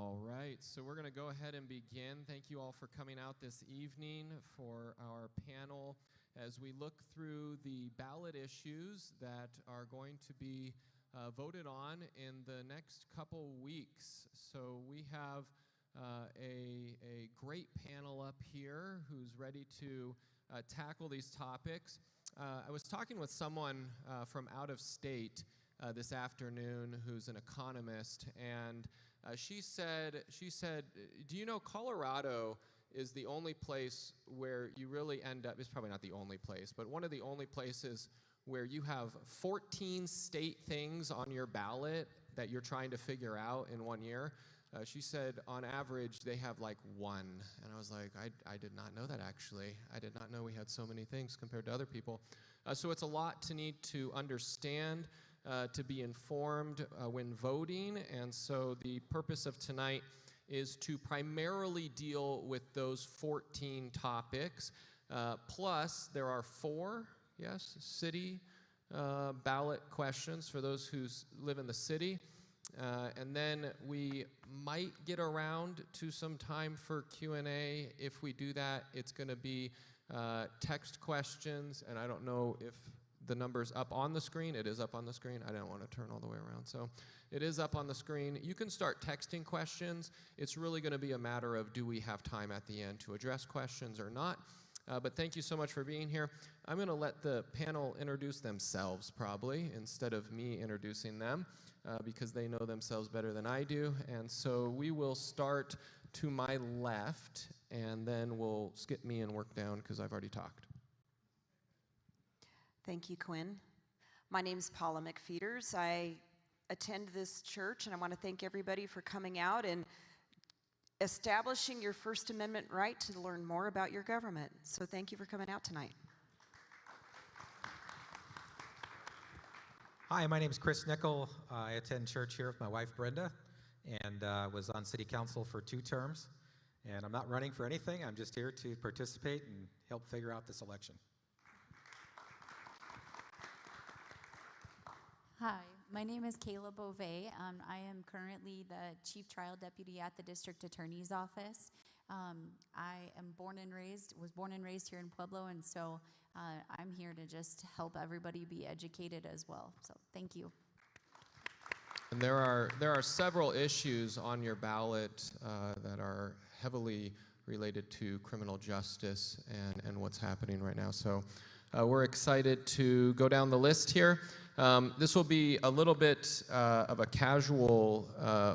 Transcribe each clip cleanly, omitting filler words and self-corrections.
All right, so we're going to go ahead and begin. Thank you all for coming out this evening for our panel as we look through the ballot issues that are going to be voted on in the next couple weeks. So we have a great panel up here who's ready to tackle these topics. I was talking with someone from out of state this afternoon who's an economist, and she said, do you know Colorado is the only place where you really end up, it's probably not the only place, but one of the only places where you have 14 state things on your ballot that you're trying to figure out in 1 year. She said on average they have like one, and I was like, I did not know that actually. I did not know we had so many things compared to other people. So it's a lot to need to understand, to be informed when voting, and so the purpose of tonight is to primarily deal with those 14 topics, plus there are 4, city ballot questions for those who live in the city, and then we might get around to some time for Q&A. If we do that, it's going to be text questions, and I don't know if the number's up on the screen. It is up on the screen. I don't want to turn all the way around. So it is up on the screen. You can start texting questions. It's really going to be a matter of do we have time at the end to address questions or not. But thank you so much for being here. I'm going to let the panel introduce themselves probably instead of me introducing them because they know themselves better than I do. And so we will start to my left, and then we'll skip me and work down because I've already talked. Thank you, Quinn. My name is Paula McFeeters. I attend this church, and I want to thank everybody for coming out and establishing your First Amendment right to learn more about your government. So thank you for coming out tonight. Hi, my name is Chris Nickel. I attend church here with my wife, Brenda, and was on city council for 2 terms. And I'm not running for anything. I'm just here to participate and help figure out this election. Hi, my name is Kayla Beauvais. I am currently the Chief Trial Deputy at the District Attorney's Office. I am born and raised here in Pueblo, and so I'm here to just help everybody be educated as well. So thank you. And there are several issues on your ballot that are heavily related to criminal justice and what's happening right now. So we're excited to go down the list here. This will be a little bit of a casual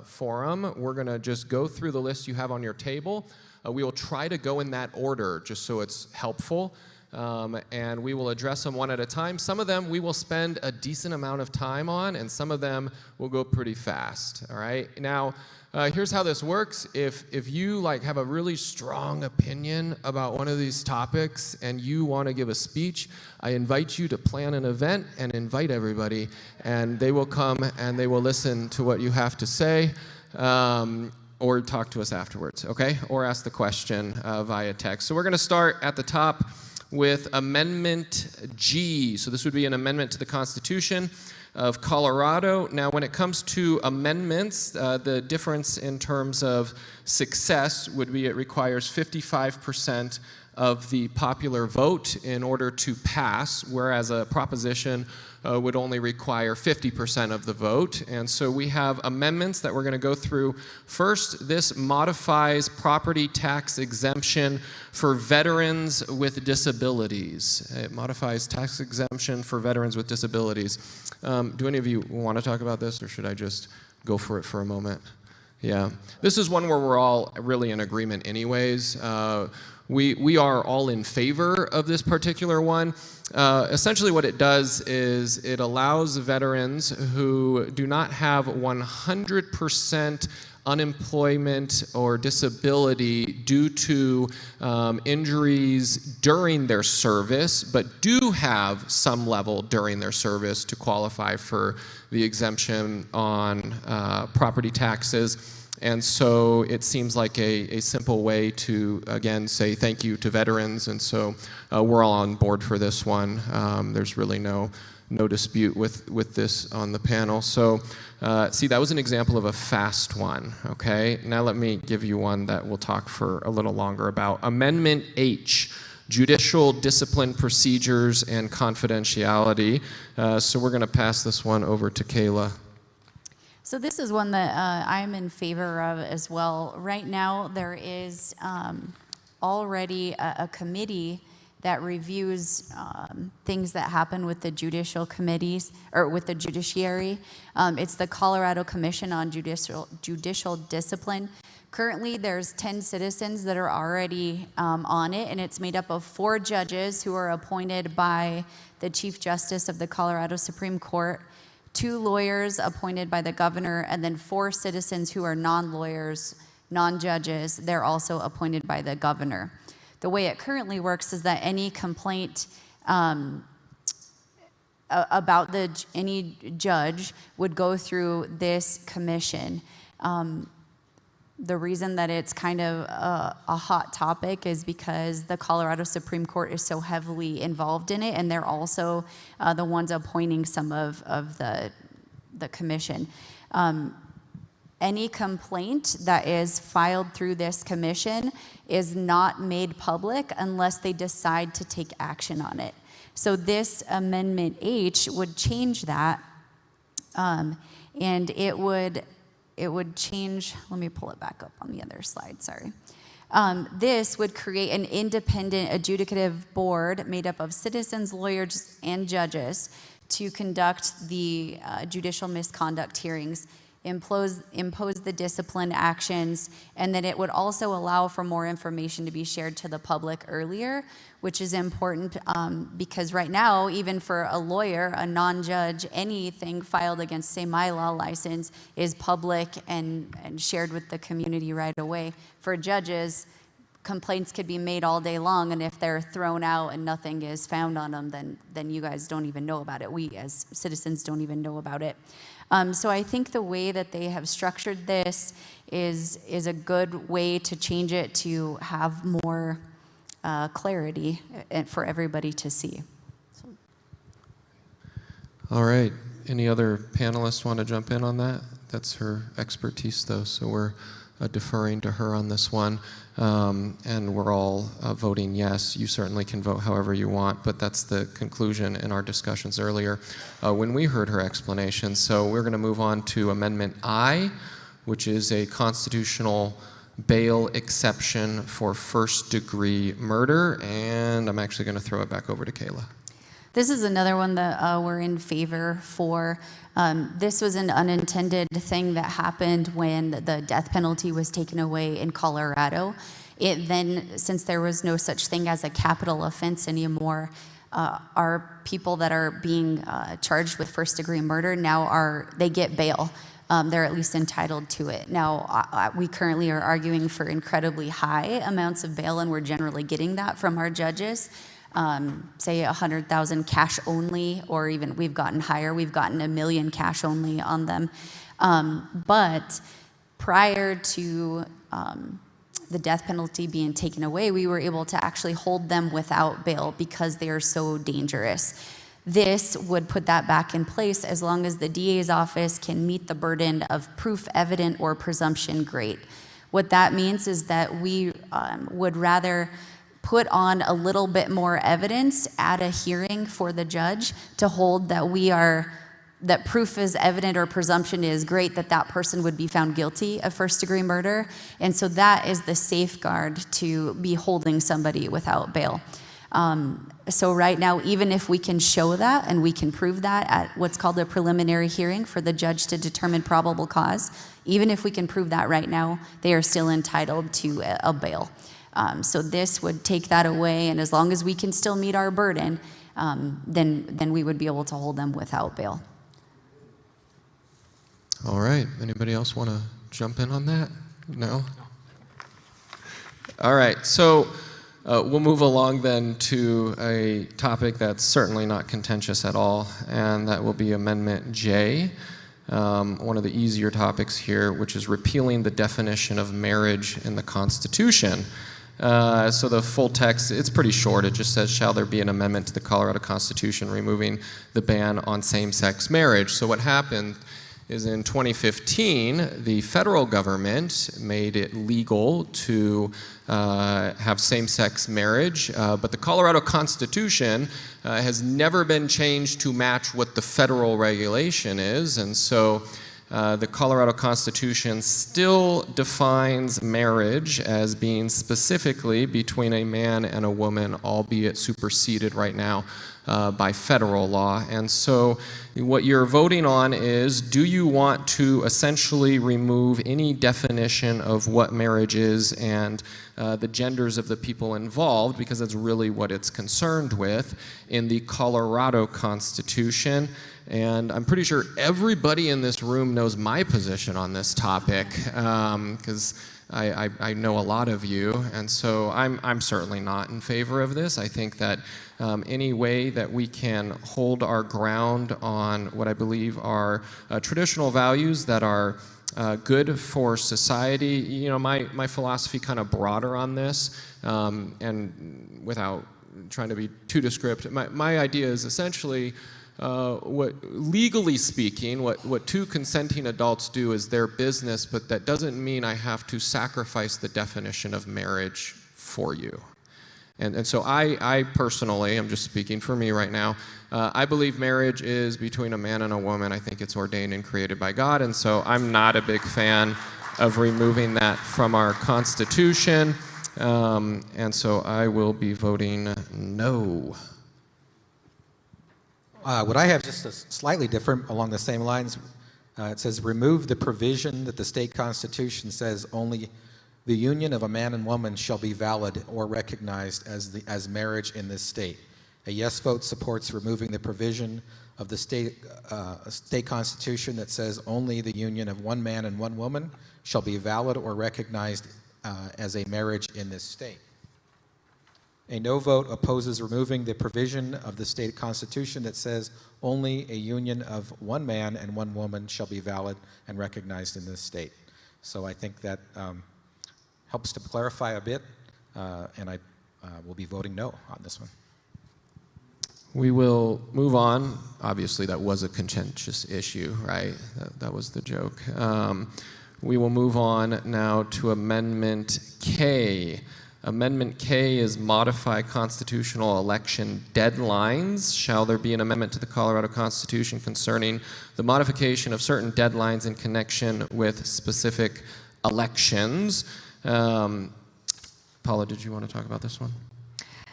forum. We're going to just go through the list you have on your table. We will try to go in that order just so it's helpful. And we will address them one at a time. Some of them we will spend a decent amount of time on, and some of them will go pretty fast. All right. Now, here's how this works. If you have a really strong opinion about one of these topics and you want to give a speech, I invite you to plan an event and invite everybody, and they will come and they will listen to what you have to say. Or talk to us afterwards, okay? Or ask the question via text. So we're going to start at the top with Amendment G. So this would be an amendment to the Constitution of Colorado. Now, when it comes to amendments, the difference in terms of success would be it requires 55% of the popular vote in order to pass, whereas a proposition would only require 50% of the vote. And so we have amendments that we're going to go through. First, this modifies property tax exemption for veterans with disabilities. It modifies tax exemption for veterans with disabilities. Do any of you want to talk about this, or should I just go for it for a moment? Yeah. This is one where we're all really in agreement anyways. We are all in favor of this particular one. Essentially what it does is it allows veterans who do not have 100% unemployment or disability due to injuries during their service, but do have some level during their service to qualify for the exemption on property taxes. And so it seems like a simple way to, again, say thank you to veterans. And so we're all on board for this one. There's really no no dispute with this on the panel. So see, that was an example of a fast one, okay? Now let me give you one that we'll talk for a little longer about. Amendment H, Judicial Discipline Procedures and Confidentiality. So we're going to pass this one over to Kayla. So this is one that I'm in favor of as well. Right now, there is already a committee that reviews things that happen with the judicial committees, or with the judiciary. It's the Colorado Commission on Judicial Discipline. Currently, there's 10 citizens that are already on it, and it's made up of 4 judges who are appointed by the Chief Justice of the Colorado Supreme Court, 2 lawyers appointed by the governor, and then 4 citizens who are non-lawyers, non-judges. They're also appointed by the governor. The way it currently works is that any complaint about any judge would go through this commission. The reason that it's kind of a hot topic is because the Colorado Supreme Court is so heavily involved in it, and they're also the ones appointing some of the commission. Any complaint that is filed through this commission is not made public unless they decide to take action on it. So this Amendment H would change that, and it would change, let me pull it back up on the other slide, sorry. This would create an independent adjudicative board made up of citizens, lawyers, and judges to conduct the judicial misconduct hearings, impose the discipline actions, and then it would also allow for more information to be shared to the public earlier, which is important because right now, even for a lawyer, a non-judge, anything filed against, say, my law license is public and shared with the community right away. For judges, complaints could be made all day long, and if they're thrown out and nothing is found on them, then you guys don't even know about it. We as citizens don't even know about it. So I think the way that they have structured this is a good way to change it to have more clarity for everybody to see. So. All right. Any other panelists want to jump in on that? That's her expertise, though, so we're deferring to her on this one. And we're all voting yes. You certainly can vote however you want, but that's the conclusion in our discussions earlier when we heard her explanation. So we're going to move on to Amendment I, which is a constitutional bail exception for first-degree murder. And I'm actually going to throw it back over to Kayla. This is another one that we're in favor for. This was an unintended thing that happened when the death penalty was taken away in Colorado. It then, since there was no such thing as a capital offense anymore, our people that are being charged with first-degree murder now they get bail. They're at least entitled to it. Now, we currently are arguing for incredibly high amounts of bail, and we're generally getting that from our judges. Say 100,000 cash only, or even we've gotten higher. We've gotten $1 million cash only on them. But prior to the death penalty being taken away, we were able to actually hold them without bail because they are so dangerous. This would put that back in place as long as the DA's office can meet the burden of proof evident or presumption great. What that means is that we would rather put on a little bit more evidence at a hearing for the judge to hold that proof is evident or presumption is great that that person would be found guilty of first-degree murder. And so that is the safeguard to be holding somebody without bail. So right now, even if we can show that and we can prove that at what's called a preliminary hearing for the judge to determine probable cause, even if we can prove that right now, they are still entitled to a bail. So this would take that away, and as long as we can still meet our burden, then we would be able to hold them without bail. All right. Anybody else want to jump in on that? No? All right. So we'll move along then to a topic that's certainly not contentious at all, and that will be Amendment J, one of the easier topics here, which is repealing the definition of marriage in the Constitution. So the full text, it's pretty short. It just says, shall there be an amendment to the Colorado Constitution removing the ban on same-sex marriage? So what happened is in 2015, the federal government made it legal to have same-sex marriage, but the Colorado Constitution has never been changed to match what the federal regulation is, and so the Colorado Constitution still defines marriage as being specifically between a man and a woman, albeit superseded right now by federal law. And so what you're voting on is, do you want to essentially remove any definition of what marriage is and the genders of the people involved, because that's really what it's concerned with, in the Colorado Constitution? And I'm pretty sure everybody in this room knows my position on this topic, because I know a lot of you, and so I'm certainly not in favor of this. I think that any way that we can hold our ground on what I believe are traditional values that are good for society, you know, my philosophy kind of broader on this, and without trying to be too descriptive, my idea is essentially what, legally speaking, what two consenting adults do is their business, but that doesn't mean I have to sacrifice the definition of marriage for you. And so I personally, I'm just speaking for me right now, I believe marriage is between a man and a woman. I think it's ordained and created by God, and so I'm not a big fan of removing that from our Constitution, and so I will be voting no. What I have just slightly different along the same lines. It says, remove the provision that the state constitution says only the union of a man and woman shall be valid or recognized as marriage in this state. A yes vote supports removing the provision of the state constitution that says only the union of one man and one woman shall be valid or recognized as a marriage in this state. A no vote opposes removing the provision of the state constitution that says only a union of one man and one woman shall be valid and recognized in this state. So I think that helps to clarify a bit, and I will be voting no on this one. We will move on. Obviously, that was a contentious issue, right? That was the joke. We will move on now to Amendment K. Amendment K is modify constitutional election deadlines. Shall there be an amendment to the Colorado Constitution concerning the modification of certain deadlines in connection with specific elections? Paula, did you want to talk about this one?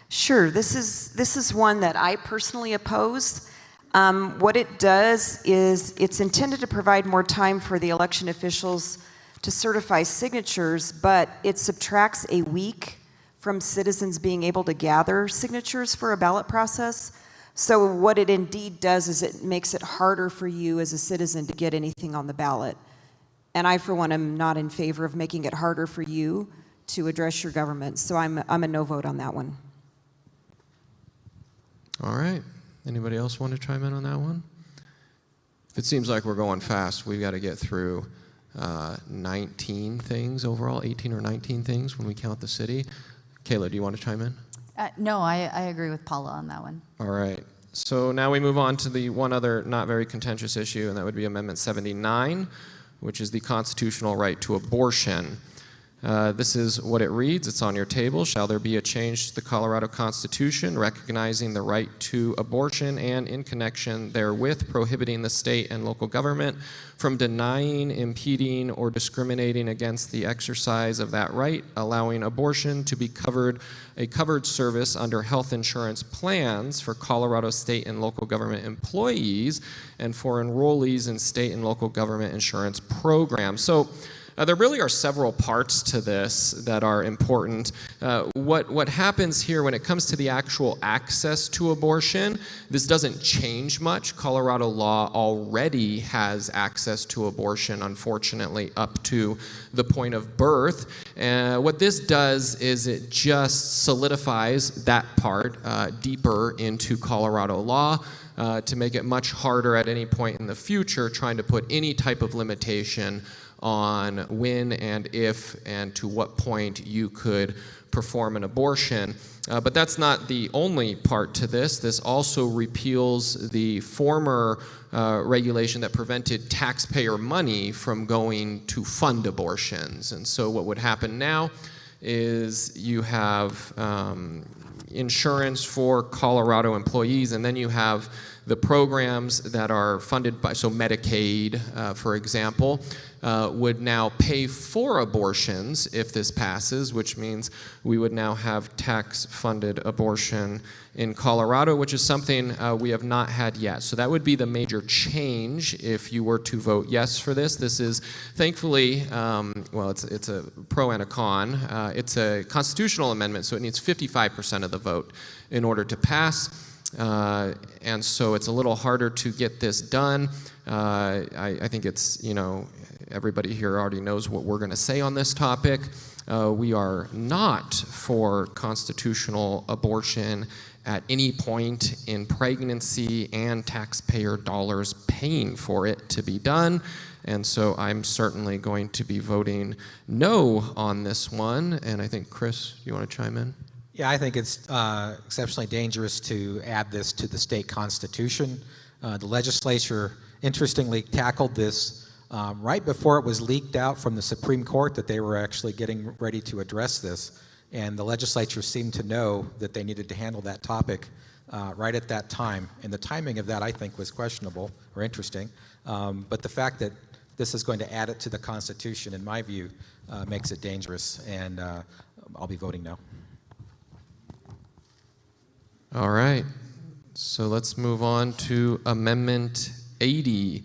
Sure. This is one that I personally oppose. What it does is it's intended to provide more time for the election officials to certify signatures, but it subtracts a week from citizens being able to gather signatures for a ballot process. So what it indeed does is it makes it harder for you as a citizen to get anything on the ballot. And I, for one, am not in favor of making it harder for you to address your government. So I'm a no vote on that one. All right. Anybody else want to chime in on that one? If it seems like we're going fast, we've got to get through 19 things overall, 18 or 19 things when we count the city. Kayla, do you want to chime in? No, I agree with Paula on that one. All right. So now we move on to the one other not very contentious issue, and that would be Amendment 79, which is the constitutional right to abortion. This is what it reads. It's on your table. Shall there be a change to the Colorado Constitution recognizing the right to abortion and in connection therewith prohibiting the state and local government from denying, impeding, or discriminating against the exercise of that right, allowing abortion to be a covered service under health insurance plans for Colorado state and local government employees and for enrollees in state and local government insurance programs? So there really are several parts to this that are important. What happens here when it comes to the actual access to abortion, this doesn't change much. Colorado law already has access to abortion, unfortunately, up to the point of birth. What this does is it just solidifies that part deeper into Colorado law to make it much harder at any point in the future trying to put any type of limitation on when and if and to what point you could perform an abortion. But that's not the only part to this. This also repeals the former regulation that prevented taxpayer money from going to fund abortions. And so what would happen now is you have insurance for Colorado employees, and then you have the programs that are funded by, so Medicaid, for example, would now pay for abortions if this passes, which means we would now have tax-funded abortion in Colorado, which is something we have not had yet. So that would be the major change if you were to vote yes for this. This is, thankfully, well, it's a pro and a con. It's a constitutional amendment, so it needs 55% of the vote in order to pass. And so it's a little harder to get this done. I think it's, you know, everybody here already knows what we're going to say on this topic. We are not for constitutional abortion at any point in pregnancy and taxpayer dollars paying for it to be done. And so I'm certainly going to be voting no on this one. And I think, Chris, you want to chime in? Yeah, I think it's exceptionally dangerous to add this to the state constitution. The legislature, interestingly, tackled this right before it was leaked out from the Supreme Court that they were actually getting ready to address this. And the legislature seemed to know that they needed to handle that topic right at that time. And the timing of that, I think, was questionable or interesting. But the fact that this is going to add it to the Constitution, in my view, makes it dangerous. And I'll be voting no. All right. So let's move on to Amendment 80,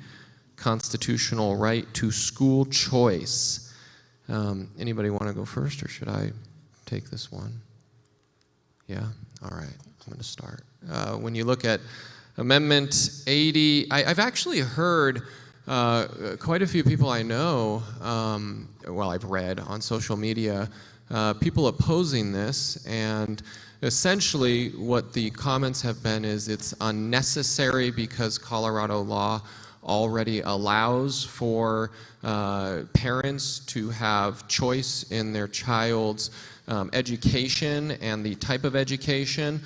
Constitutional Right to School Choice. Anybody want to go first, or should I take this one? Yeah? All right. I'm going to start. When you look at Amendment 80, I've actually heard quite a few people I know, well, I've read on social media, people opposing this, and essentially what the comments have been is it's unnecessary because Colorado law already allows for parents to have choice in their child's education and the type of education.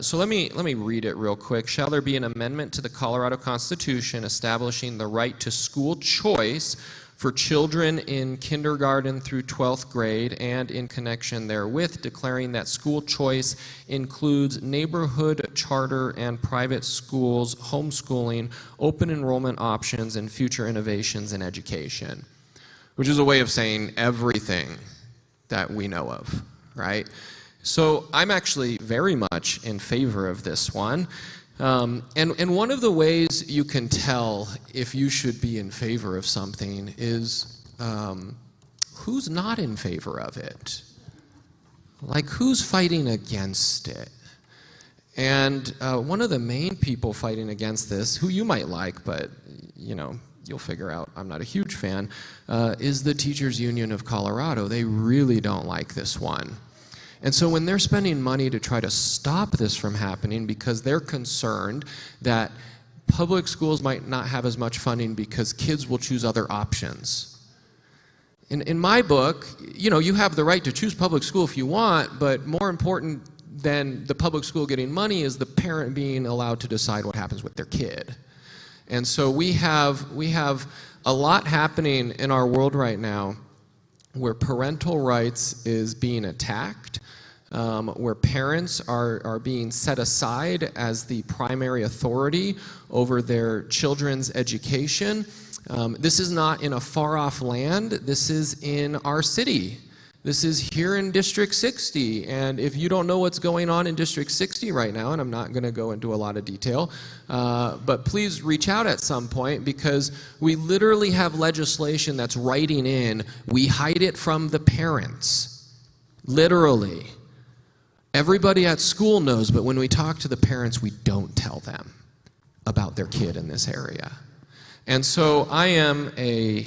So let me read it real quick. Shall there be an amendment to the Colorado Constitution establishing the right to school choice for children in kindergarten through 12th grade, and in connection therewith declaring that school choice includes neighborhood, charter, and private schools, homeschooling, open enrollment options, and future innovations in education, which is a way of saying everything that we know of, right? So I'm actually very much in favor of this one. And one of the ways you can tell if you should be in favor of something is who's not in favor of it. Like, who's fighting against it? And one of the main people fighting against this, who you might like, but you know, you'll figure out I'm not a huge fan, is the Teachers Union of Colorado. They really don't like this one. And so when they're spending money to try to stop this from happening because they're concerned that public schools might not have as much funding because kids will choose other options. In my book, you know, you have the right to choose public school if you want, but more important than the public school getting money is the parent being allowed to decide what happens with their kid. And so we have a lot happening in our world right now where parental rights is being attacked, where parents are being set aside as the primary authority over their children's education. This is not in a far-off land. This is in our city. This is here in District 60. And if you don't know what's going on in District 60 right now, and I'm not going to go into a lot of detail, but please reach out at some point, because we literally have legislation that's writing in, we hide it from the parents. Literally. Everybody at school knows, but when we talk to the parents, we don't tell them about their kid in this area. And so I am a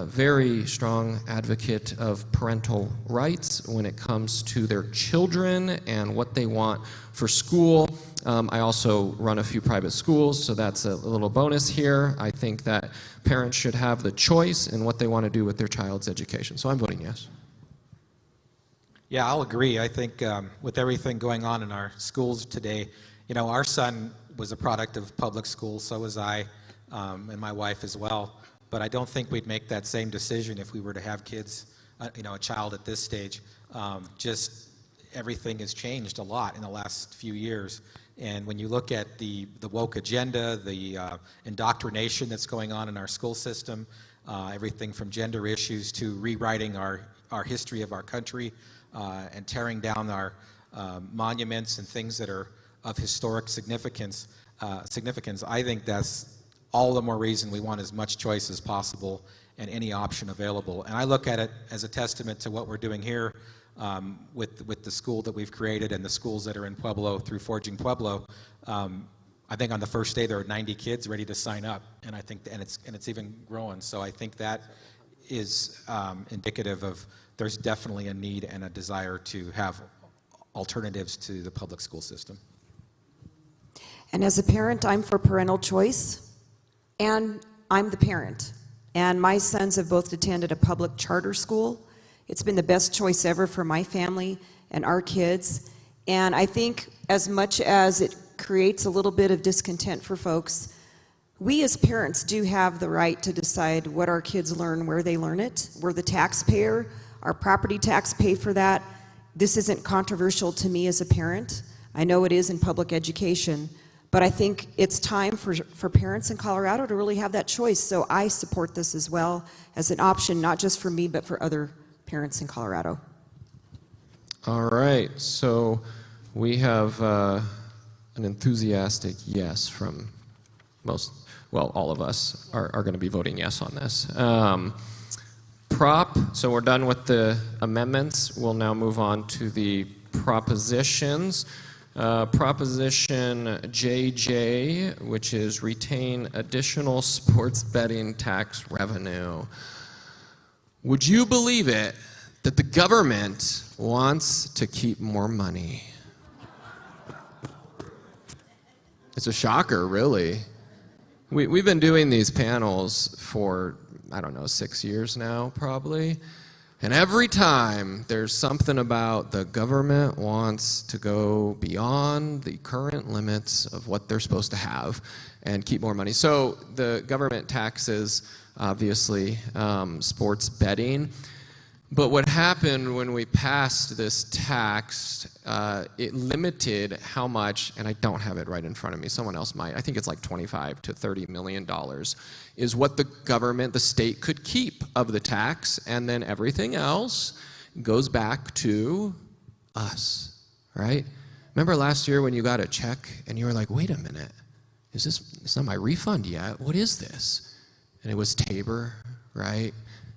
very strong advocate of parental rights when it comes to their children and what they want for school. I also run a few private schools, so that's a little bonus here. I think that parents should have the choice in what they want to do with their child's education. So I'm voting yes. Yeah, I'll agree. I think with everything going on in our schools today, our son was a product of public schools, so was I, and my wife as well. But I don't think we'd make that same decision if we were to have kids, a child at this stage. Just everything has changed a lot in the last few years. And when you look at the woke agenda, the indoctrination that's going on in our school system, everything from gender issues to rewriting our history of our country, and tearing down our monuments and things that are of historic significance, I think that's all the more reason we want as much choice as possible and any option available. And I look at it as a testament to what we're doing here with the school that we've created and the schools that are in Pueblo through Forging Pueblo. I think on the first day there are 90 kids ready to sign up, and I think it's even growing. So I think that is indicative of there's definitely a need and a desire to have alternatives to the public school system. And as a parent, I'm for parental choice, and I'm the parent. And my sons have both attended a public charter school. It's been the best choice ever for my family and our kids. And I think as much as it creates a little bit of discontent for folks, we as parents do have the right to decide what our kids learn, where they learn it. We're the taxpayer. Our property tax pay for that. This isn't controversial to me as a parent. I know it is in public education. But I think it's time for parents in Colorado to really have that choice. So I support this as well as an option, not just for me, but for other parents in Colorado. All right, so we have an enthusiastic yes from all of us are going to be voting yes on this. So we're done with the amendments. We'll now move on to the propositions. Proposition JJ, which is retain additional sports betting tax revenue. Would you believe it that the government wants to keep more money? It's a shocker, really. We've been doing these panels for, 6 years now, probably. And every time there's something about the government wants to go beyond the current limits of what they're supposed to have and keep more money. So the government taxes, obviously, sports betting. But what happened when we passed this tax, it limited how much, and I don't have it right in front of me, someone else might, I think it's like $25 to $30 million, is what the government, the state could keep of the tax, and then everything else goes back to us, right? Remember last year when you got a check and you were like, wait a minute, it's not my refund yet, what is this? And it was Tabor, right?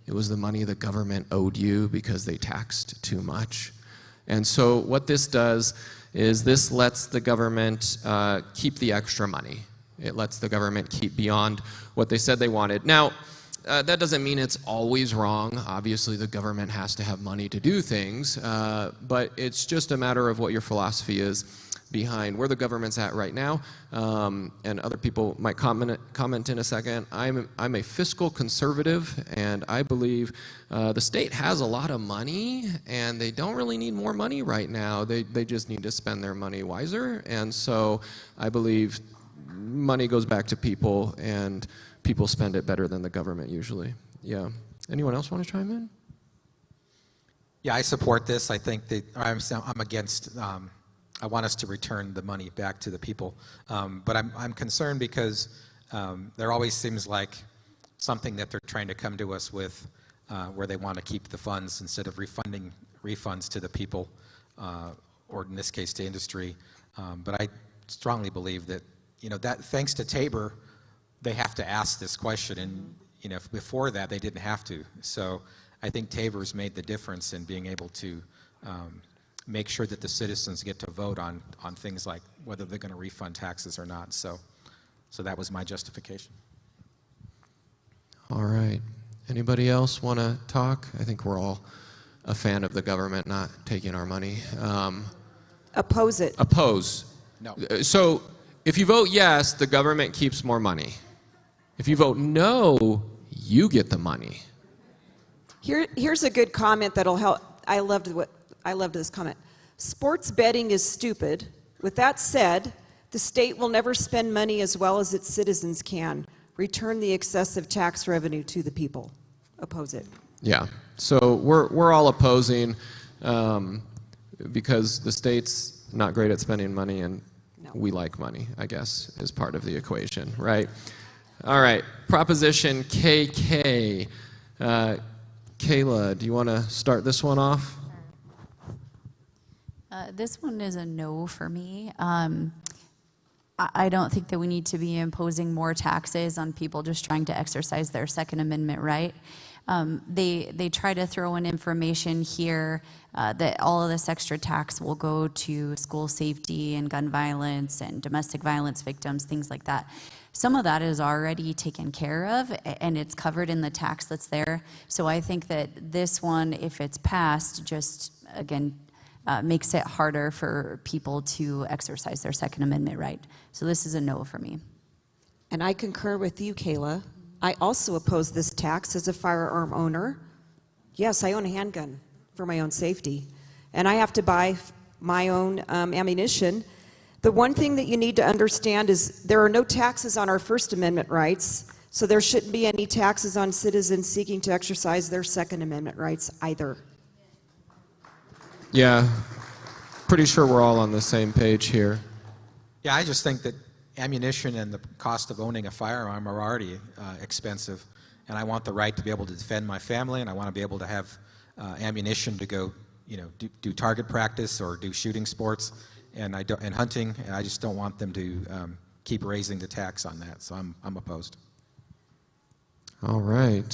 It was the money the government owed you because they taxed too much. And so what this does is this lets the government keep the extra money. It lets the government keep beyond what they said they wanted. Now, that doesn't mean it's always wrong. Obviously, the government has to have money to do things, but it's just a matter of what your philosophy is behind where the government's at right now. And other people might comment in a second. I'm a fiscal conservative, and I believe the state has a lot of money, and they don't really need more money right now. They just need to spend their money wiser. And so I believe money goes back to people, and people spend it better than the government usually. Yeah. Anyone else want to chime in? Yeah, I support this. I think that I'm against. I want us to return the money back to the people, but I'm concerned because there always seems like something that they're trying to come to us with, where they want to keep the funds instead of refunding refunds to the people, or in this case to industry. But I strongly believe that that thanks to Tabor, they have to ask this question, and before that they didn't have to. So I think Tabor's made the difference in being able to make sure that the citizens get to vote on things like whether they're going to refund taxes or not. So that was my justification. All right. Anybody else want to talk? I think we're all a fan of the government not taking our money. Oppose it. Oppose. No. So if you vote yes, the government keeps more money. If you vote no, you get the money. Here's a good comment that'll help. I loved what I loved this comment. Sports betting is stupid. With that said, the state will never spend money as well as its citizens can. Return the excessive tax revenue to the people. Oppose it. Yeah. So we're all opposing because the state's not great at spending money, and No. we like money, I guess, is part of the equation, right? All right. Proposition KK. Kayla, do you want to start this one off? This one is a no for me. I don't think that we need to be imposing more taxes on people just trying to exercise their Second Amendment right. They try to throw in information here that all of this extra tax will go to school safety and gun violence and domestic violence victims, things like that. Some of that is already taken care of, and it's covered in the tax that's there. So I think that this one, if it's passed, just, again, makes it harder for people to exercise their Second Amendment right. So this is a no for me. And I concur with you, Kayla. I also oppose this tax as a firearm owner. Yes, I own a handgun for my own safety, and I have to buy my own ammunition. The one thing that you need to understand is there are no taxes on our First Amendment rights, so there shouldn't be any taxes on citizens seeking to exercise their Second Amendment rights either. Yeah. Pretty sure we're all on the same page here. Yeah, I just think that ammunition and the cost of owning a firearm are already expensive, and I want the right to be able to defend my family, and I want to be able to have ammunition to go, do target practice or do shooting sports, and hunting. And I just don't want them to keep raising the tax on that. So I'm opposed. All right.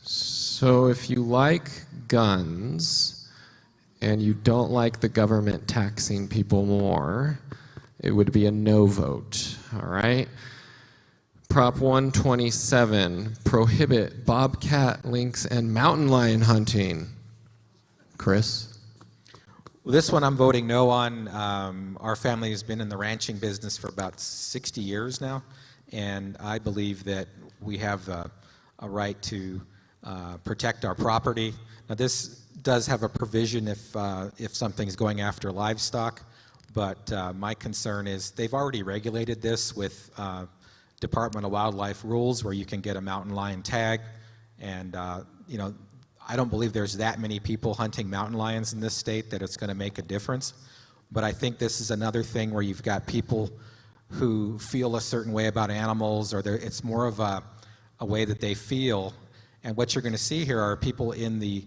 So if you like guns and you don't like the government taxing people more, it would be a no vote. All right. Prop 127, prohibit bobcat, lynx, and mountain lion hunting. Chris? Well, this one I'm voting no on. Our family has been in the ranching business for about 60 years now, and I believe that we have a right to protect our property. Now, this does have a provision if something's going after livestock, but my concern is they've already regulated this with Department of Wildlife rules where you can get a mountain lion tag, and I don't believe there's that many people hunting mountain lions in this state that it's going to make a difference. But I think this is another thing where you've got people who feel a certain way about animals, or it's more of a way that they feel. And what you're going to see here are people in the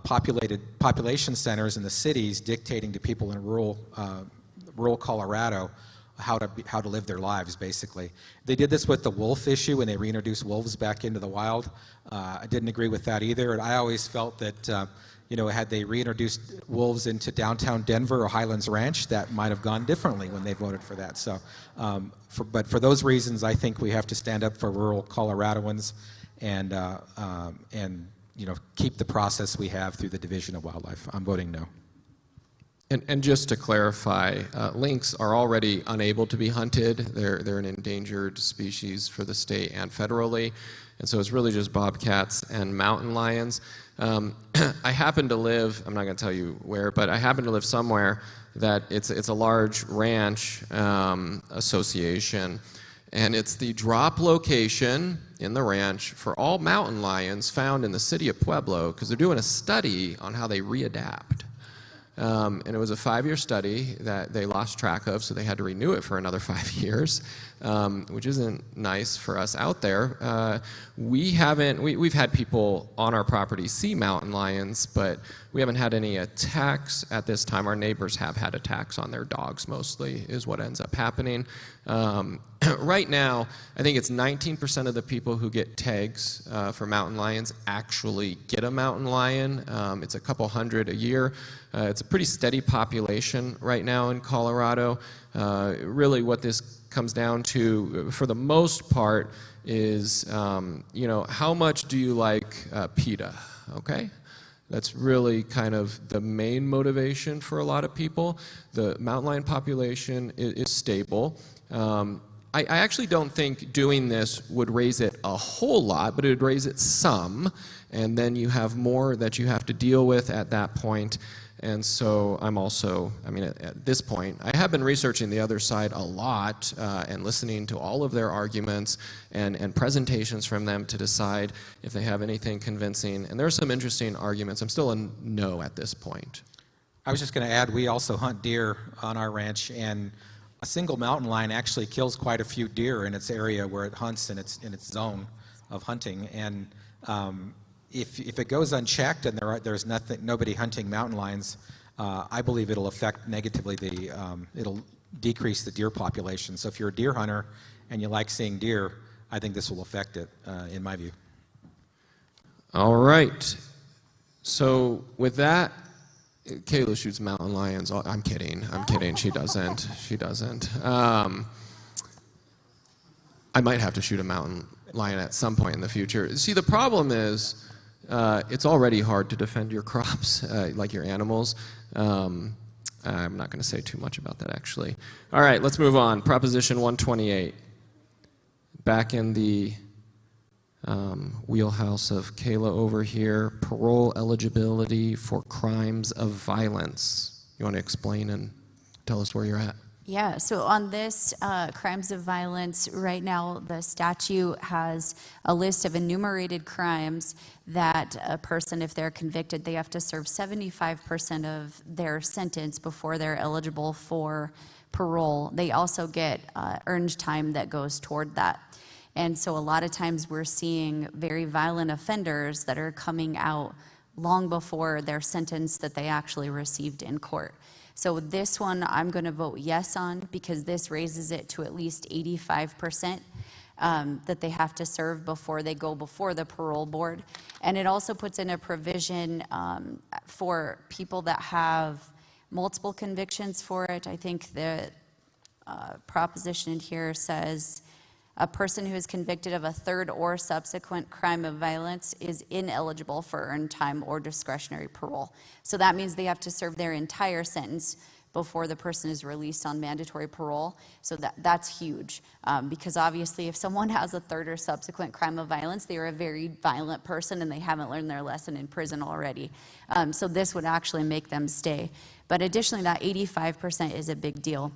population centers in the cities dictating to people in rural Colorado how to live their lives, basically. They did this with the wolf issue when they reintroduced wolves back into the wild. I didn't agree with that either, and I always felt that had they reintroduced wolves into downtown Denver or Highlands Ranch, that might have gone differently when they voted for that. So, but for those reasons, I think we have to stand up for rural Coloradoans and keep the process we have through the Division of Wildlife. I'm voting no. And just to clarify, lynx are already unable to be hunted. They're an endangered species for the state and federally. And so it's really just bobcats and mountain lions. I happen to live, I'm not going to tell you where, but I happen to live somewhere that it's a large ranch association. And it's the drop location in the ranch for all mountain lions found in the city of Pueblo, because they're doing a study on how they readapt. And it was a 5-year study that they lost track of, so they had to renew it for another 5 years, which isn't nice for us out there. We've had people on our property see mountain lions, but we haven't had any attacks at this time. Our neighbors have had attacks on their dogs, mostly, is what ends up happening. Right now, I think it's 19% of the people who get tags for mountain lions actually get a mountain lion. It's a couple hundred a year. It's a pretty steady population right now in Colorado. Really what this comes down to, for the most part, is, how much do you like PETA, okay? That's really kind of the main motivation for a lot of people. The mountain lion population is stable. I actually don't think doing this would raise it a whole lot, but it would raise it some, and then you have more that you have to deal with at that point. And so I'm also, I mean, at this point, I have been researching the other side a lot and listening to all of their arguments and presentations from them to decide if they have anything convincing. And there are some interesting arguments. I'm still a no at this point. I was just going to add, we also hunt deer on our ranch, and a single mountain lion actually kills quite a few deer in its area where it hunts in its zone of hunting. And if it goes unchecked and there's nobody hunting mountain lions, I believe it'll affect negatively it'll decrease the deer population. So if you're a deer hunter and you like seeing deer, I think this will affect it, in my view. All right. So with that, Kayla shoots mountain lions. I'm kidding. I'm kidding. She doesn't. She doesn't. I might have to shoot a mountain lion at some point in the future. See, the problem is it's already hard to defend your crops, like your animals. I'm not going to say too much about that, actually. All right, let's move on. Proposition 128. Back in the wheelhouse of Kayla over here, parole eligibility for crimes of violence. You want to explain and tell us where you're at? Yeah, so on this crimes of violence, right now the statute has a list of enumerated crimes that a person, if they're convicted, they have to serve 75% of their sentence before they're eligible for parole. They also get earned time that goes toward that. And so a lot of times we're seeing very violent offenders that are coming out long before their sentence that they actually received in court. So this one I'm going to vote yes on because this raises it to at least 85% that they have to serve before they go before the parole board. And it also puts in a provision for people that have multiple convictions for it. I think the proposition in here says a person who is convicted of a third or subsequent crime of violence is ineligible for earned time or discretionary parole. So that means they have to serve their entire sentence before the person is released on mandatory parole. So that's huge because obviously if someone has a third or subsequent crime of violence, they are a very violent person and they haven't learned their lesson in prison already. So this would actually make them stay. But additionally, that 85% is a big deal.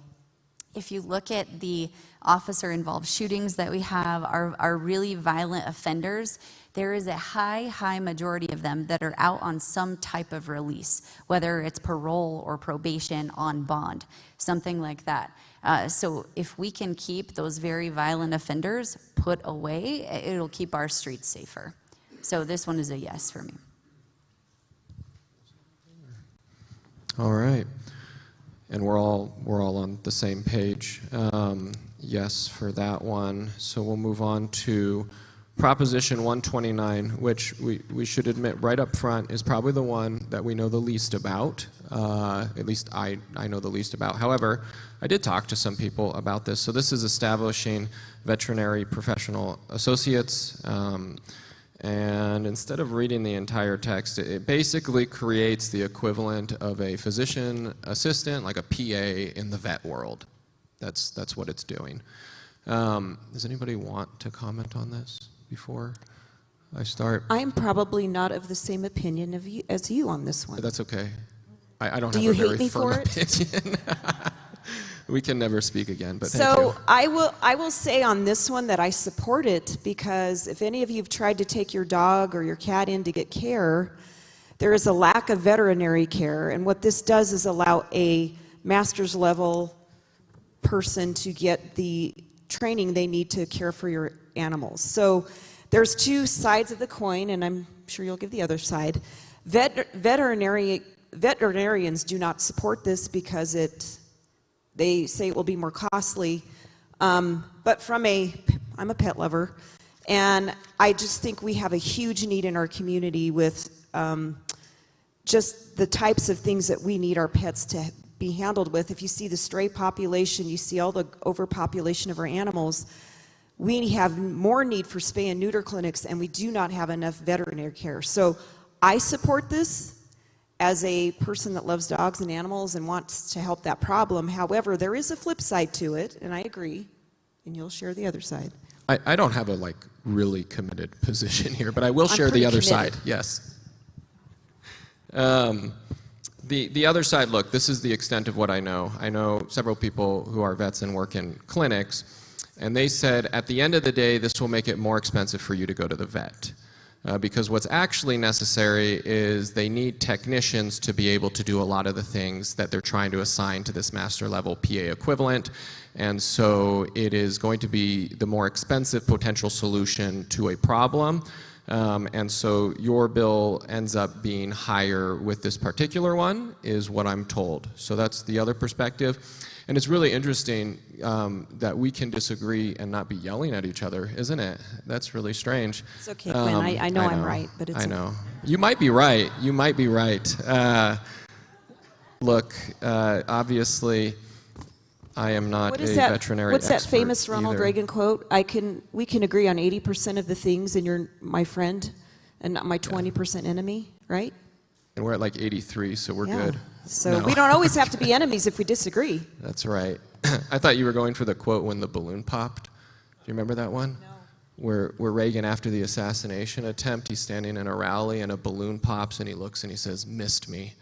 If you look at the officer-involved shootings that we have, are really violent offenders, there is a high majority of them that are out on some type of release, whether it's parole or probation on bond, something like that. So if we can keep those very violent offenders put away, it'll keep our streets safer. So this one is a yes for me. All right. And we're all on the same page. Yes for that one. So we'll move on to Proposition 129, which we should admit right up front is probably the one that we know the least about. At least I know the least about. However, I did talk to some people about this. So this is establishing veterinary professional associates. And instead of reading the entire text, it basically creates the equivalent of a physician assistant, like a PA in the vet world. That's what it's doing. Does anybody want to comment on this before I start? I'm probably not of the same opinion as you on this one. That's okay. I don't Do have you a very hate me firm for it? opinion. We can never speak again, but thank So you. I will say on this one that I support it because if any of you have tried to take your dog or your cat in to get care, there is a lack of veterinary care. And what this does is allow a master's level person to get the training they need to care for your animals. So there's two sides of the coin, and I'm sure you'll give the other side. Veterinarians do not support this because they say it will be more costly. But I'm a pet lover, and I just think we have a huge need in our community with just the types of things that we need our pets to be handled with. If you see the stray population, you see all the overpopulation of our animals, we have more need for spay and neuter clinics, and we do not have enough veterinary care. So I support this as a person that loves dogs and animals and wants to help that problem. However, there is a flip side to it, and I agree, and you'll share the other side. I don't have a really committed position here, but I will I'm share the pretty other committed. side. Yes. the other side, look, this is the extent of what I know. I know several people who are vets and work in clinics, and they said at the end of the day, this will make it more expensive for you to go to the vet. Because what's actually necessary is they need technicians to be able to do a lot of the things that they're trying to assign to this master level PA equivalent. And so it is going to be the more expensive potential solution to a problem. And so your bill ends up being higher with this particular one, is what I'm told. So that's the other perspective. And it's really interesting that we can disagree and not be yelling at each other, isn't it? That's really strange. It's okay, Quinn. I know I'm right, but it's I okay. know. You might be right. You might be right. Look, obviously, I am not What a is that? veterinary What's that expert famous Ronald either. Reagan quote? We can agree on 80% of the things, and you're my friend, and not my 20% enemy, right? And we're at like 83, so we're Yeah. good. So No. we don't always have to be enemies if we disagree. That's right. I thought you were going for the quote when the balloon popped. Do you remember that one? No. Where Reagan, after the assassination attempt, he's standing in a rally and a balloon pops and he looks and he says, "Missed me."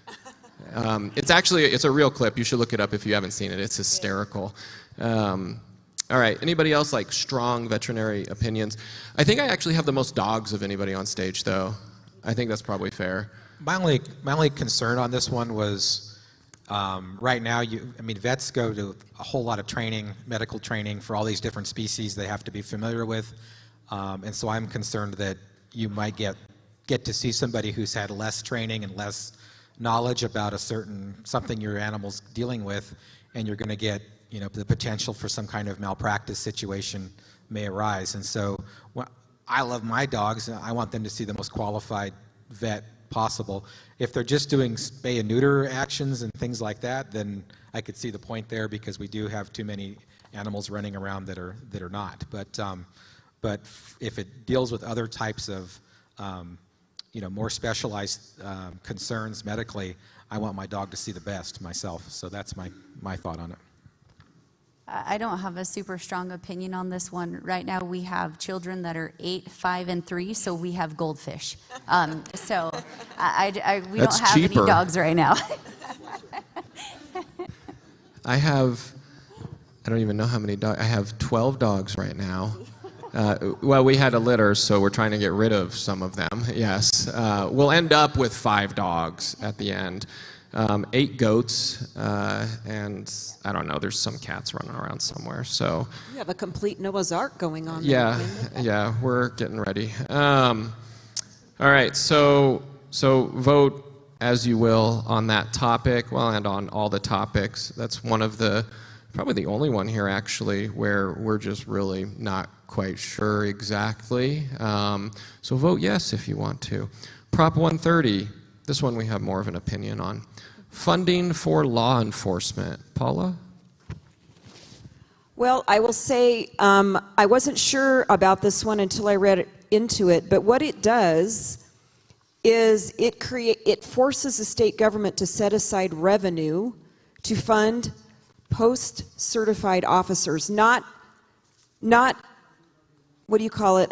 It's a real clip. You should look it up if you haven't seen it. It's hysterical. All right. Anybody else like strong veterinary opinions? I think I actually have the most dogs of anybody on stage, though. I think that's probably fair. My only concern on this one was, right now, vets go to a whole lot of training, medical training for all these different species they have to be familiar with, and so I'm concerned that you might get to see somebody who's had less training and less knowledge about something your animal's dealing with, and you're going to get, the potential for some kind of malpractice situation may arise. And so, I love my dogs, and I want them to see the most qualified vet possible. If they're just doing spay and neuter actions and things like that, then I could see the point there, because we do have too many animals running around that are not. But if it deals with other types of more specialized concerns medically, I want my dog to see the best myself. So that's my thought on it. I don't have a super strong opinion on this one. Right now, we have children that are 8, 5, and 3, so we have goldfish. So we That's don't have cheaper. any dogs right now. I don't even know how many dogs. I have 12 dogs right now. Well, we had a litter, so we're trying to get rid of some of them, yes. We'll end up with 5 dogs at the end. 8 goats, and I don't know, there's some cats running around somewhere, so. You have a complete Noah's Ark going on there, Yeah, Quinn. yeah, we're getting ready. All right, so vote as you will on that topic, well, and on all the topics. That's one of probably the only one here, actually, where we're just really not quite sure exactly. So vote yes if you want to. Prop 130, this one we have more of an opinion on. Funding for law enforcement. Paula? Well, I will say I wasn't sure about this one until I read into it, but what it does is it forces the state government to set aside revenue to fund post-certified officers, not what do you call it?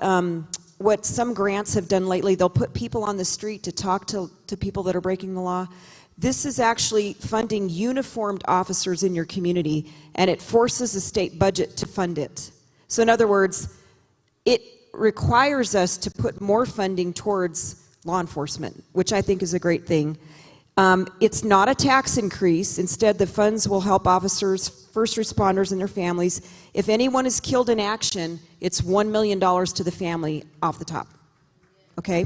What some grants have done lately, they'll put people on the street to talk to people that are breaking the law. This is actually funding uniformed officers in your community, and it forces the state budget to fund it. So in other words, it requires us to put more funding towards law enforcement, which I think is a great thing. It's not a tax increase. Instead, the funds will help officers, first responders, and their families. If anyone is killed in action, it's $1 million to the family off the top. Okay?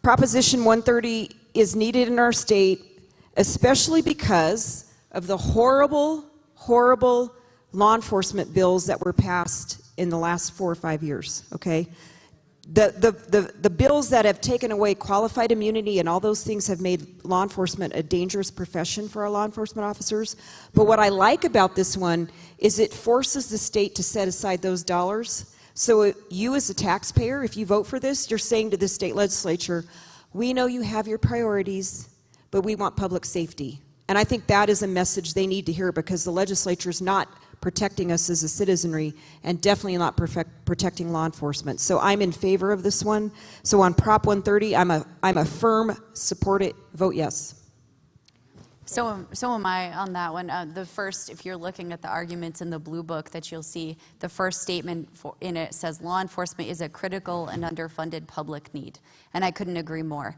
Proposition 130 is needed in our state, especially because of the horrible, horrible law enforcement bills that were passed in the last 4 or 5 years, okay? The bills that have taken away qualified immunity and all those things have made law enforcement a dangerous profession for our law enforcement officers. But what I like about this one is it forces the state to set aside those dollars. So you as a taxpayer, if you vote for this, you're saying to the state legislature, we know you have your priorities, but we want public safety. And I think that is a message they need to hear, because the legislature is not protecting us as a citizenry and definitely not protecting law enforcement. So I'm in favor of this one. So on Prop 130, I'm a firm support it, vote yes. So am I on that one. The first, if you're looking at the arguments in the blue book that you'll see, the first statement in it says law enforcement is a critical and underfunded public need. And I couldn't agree more.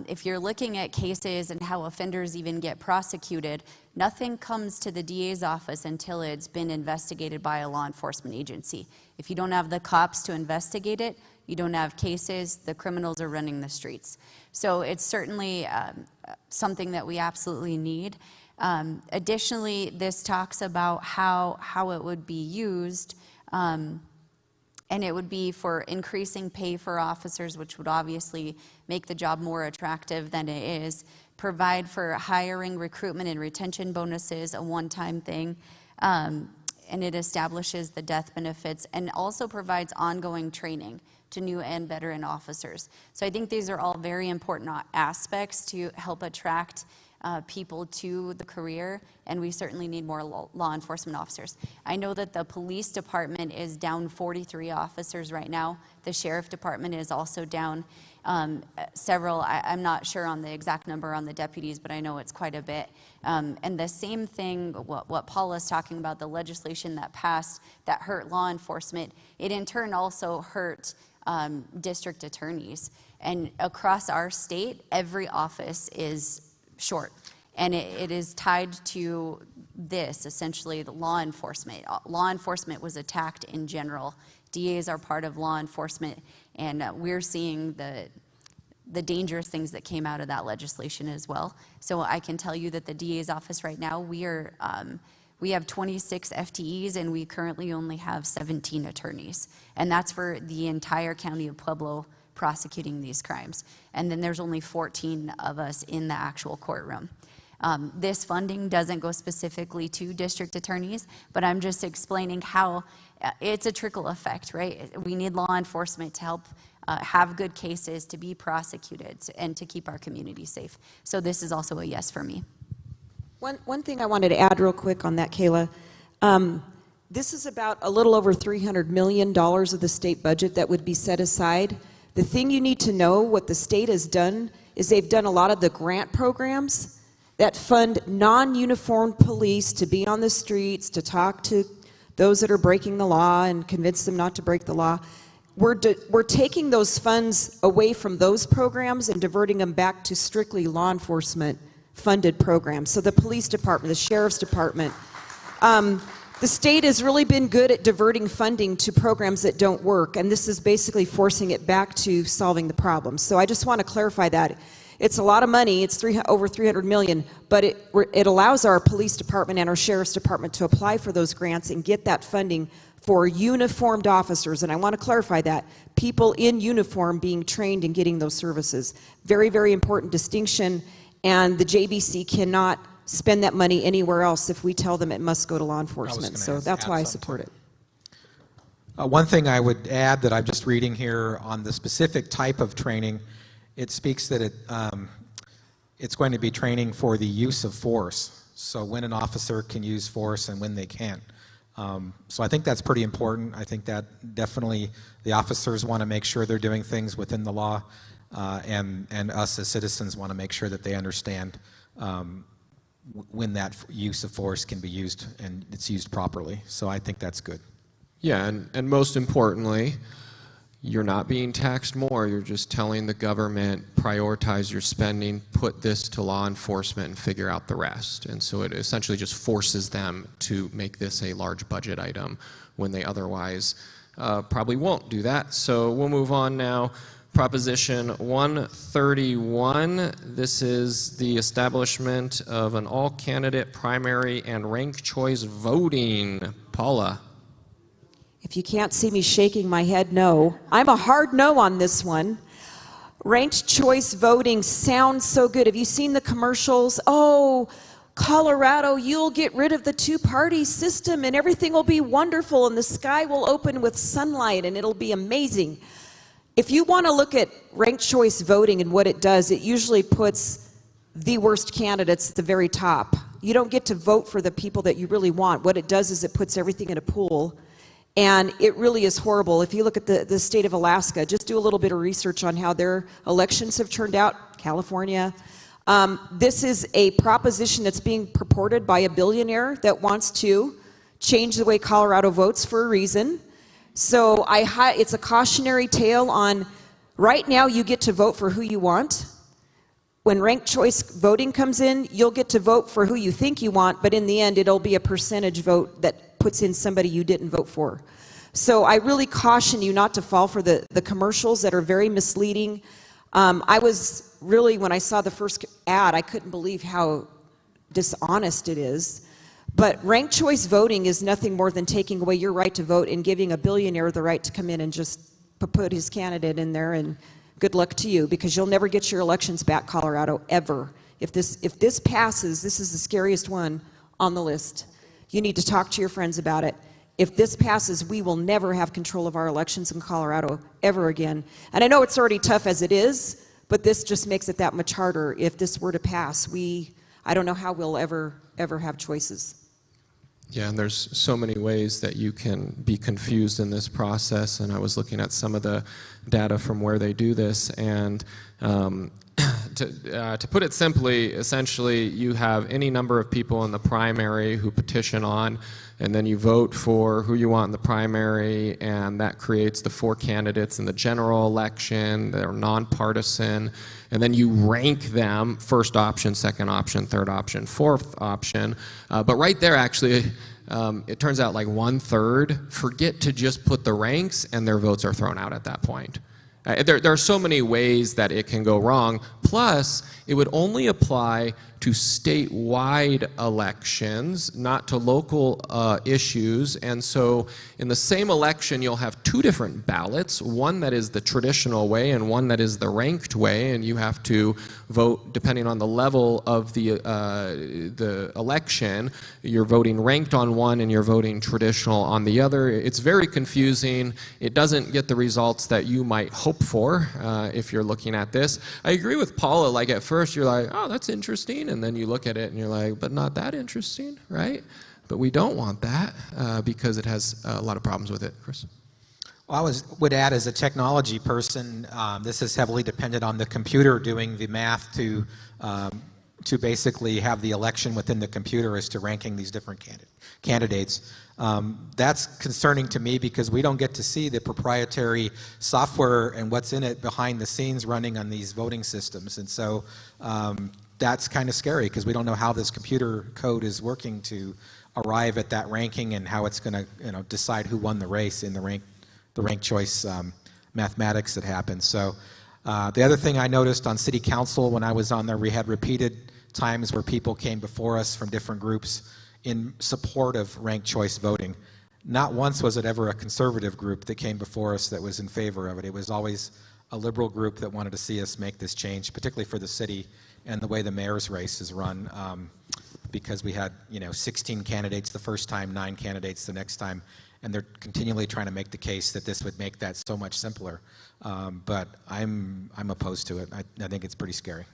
If you're looking at cases and how offenders even get prosecuted, nothing comes to the DA's office until it's been investigated by a law enforcement agency. If you don't have the cops to investigate it, you don't have cases, the criminals are running the streets. So it's certainly something that we absolutely need. Additionally, this talks about how it would be used, and it would be for increasing pay for officers, which would obviously make the job more attractive than it is, provide for hiring, recruitment, and retention bonuses, a one-time thing, and it establishes the death benefits, and also provides ongoing training to new and veteran officers. So I think these are all very important aspects to help attract people to the career, and we certainly need more law enforcement officers. I know that the police department is down 43 officers right now. The sheriff department is also down several. I'm not sure on the exact number on the deputies, but I know it's quite a bit. And the same thing, what Paula is talking about, the legislation that passed that hurt law enforcement, it in turn also hurt district attorneys. And across our state, every office is short. And it is tied to this, essentially, the law enforcement. Law enforcement was attacked in general. DAs are part of law enforcement, and we're seeing the dangerous things that came out of that legislation as well. So I can tell you that the DA's office right now, we have 26 FTEs, and we currently only have 17 attorneys. And that's for the entire county of Pueblo prosecuting these crimes. And then there's only 14 of us in the actual courtroom. This funding doesn't go specifically to district attorneys, but I'm just explaining how it's a trickle effect, right? We need law enforcement to help have good cases, to be prosecuted, and to keep our community safe. So this is also a yes for me. One thing I wanted to add real quick on that, Kayla. This is about a little over $300 million of the state budget that would be set aside. The thing you need to know, what the state has done, is they've done a lot of the grant programs that fund non-uniformed police to be on the streets, to talk to those that are breaking the law and convince them not to break the law. We're taking those funds away from those programs and diverting them back to strictly law enforcement funded programs. So the police department, the sheriff's department, the state has really been good at diverting funding to programs that don't work, and this is basically forcing it back to solving the problem. So I just want to clarify that. It's a lot of money, it's over $300 million, but it allows our police department and our sheriff's department to apply for those grants and get that funding for uniformed officers. And I want to clarify that. People in uniform being trained and getting those services. Very, very important distinction, and the JBC cannot spend that money anywhere else if we tell them it must go to law enforcement. So that's why I support it. One thing I would add that I'm just reading here on the specific type of training, it speaks that it's going to be training for the use of force. So when an officer can use force and when they can't. So I think that's pretty important. I think that definitely the officers want to make sure they're doing things within the law, and us as citizens want to make sure that they understand when that use of force can be used and it's used properly. So I think that's good. Yeah, and most importantly, you're not being taxed more. You're just telling the government, prioritize your spending, put this to law enforcement, and figure out the rest. And so it essentially just forces them to make this a large budget item when they otherwise probably won't do that. So we'll move on now. Proposition 131, this is the establishment of an all-candidate primary and ranked choice voting. Paula. If you can't see me shaking my head no, I'm a hard no on this one. Ranked choice voting sounds so good. Have you seen the commercials? Oh, Colorado, you'll get rid of the two-party system and everything will be wonderful and the sky will open with sunlight and it'll be amazing. If you want to look at ranked choice voting and what it does, it usually puts the worst candidates at the very top. You don't get to vote for the people that you really want. What it does is it puts everything in a pool, and it really is horrible. If you look at the state of Alaska, just do a little bit of research on how their elections have turned out. California, This is a proposition that's being purported by a billionaire that wants to change the way Colorado votes for a reason. So it's a cautionary tale on, right now you get to vote for who you want. When ranked choice voting comes in, you'll get to vote for who you think you want, but in the end, it'll be a percentage vote that puts in somebody you didn't vote for. So I really caution you not to fall for the commercials that are very misleading. I was really, when I saw the first ad, I couldn't believe how dishonest it is. But ranked choice voting is nothing more than taking away your right to vote and giving a billionaire the right to come in and just put his candidate in there, and good luck to you, because you'll never get your elections back, Colorado, ever. If this passes, this is the scariest one on the list. You need to talk to your friends about it. If this passes, we will never have control of our elections in Colorado ever again. And I know it's already tough as it is, but this just makes it that much harder. If this were to pass, I don't know how we'll ever have choices. Yeah, and there's so many ways that you can be confused in this process, and I was looking at some of the data from where they do this, and to put it simply, essentially you have any number of people in the primary who petition on, and then you vote for who you want in the primary, and that creates the 4 candidates in the general election that are nonpartisan, and then you rank them: first option, second option, third option, fourth option. But right there, actually, it turns out like 1/3 forget to just put the ranks, and their votes are thrown out at that point. There are so many ways that it can go wrong. Plus, it would only apply to statewide elections, not to local issues. And so in the same election, you'll have 2 different ballots, one that is the traditional way and one that is the ranked way, and you have to vote depending on the level of the election. You're voting ranked on one and you're voting traditional on the other. It's very confusing. It doesn't get the results that you might hope for if you're looking at this. I agree with Paula, like at first you're like, oh, that's interesting, and then you look at it and you're like, but not that interesting, right? But we don't want that because it has a lot of problems with it. Chris? Well, I would add, as a technology person, this is heavily dependent on the computer doing the math to basically have the election within the computer as to ranking these different candidates. That's concerning to me because we don't get to see the proprietary software and what's in it behind the scenes running on these voting systems. And so that's kind of scary because we don't know how this computer code is working to arrive at that ranking and how it's going to decide who won the race in the ranked choice mathematics that happens. So the other thing I noticed on city council when I was on there, we had repeated times where people came before us from different groups in support of ranked choice voting. Not once was it ever a conservative group that came before us that was in favor of it. It was always a liberal group that wanted to see us make this change, particularly for the city and the way the mayor's race is run, because we had 16 candidates the first time, 9 candidates the next time, and they're continually trying to make the case that this would make that so much simpler. But I'm opposed to it. I think it's pretty scary.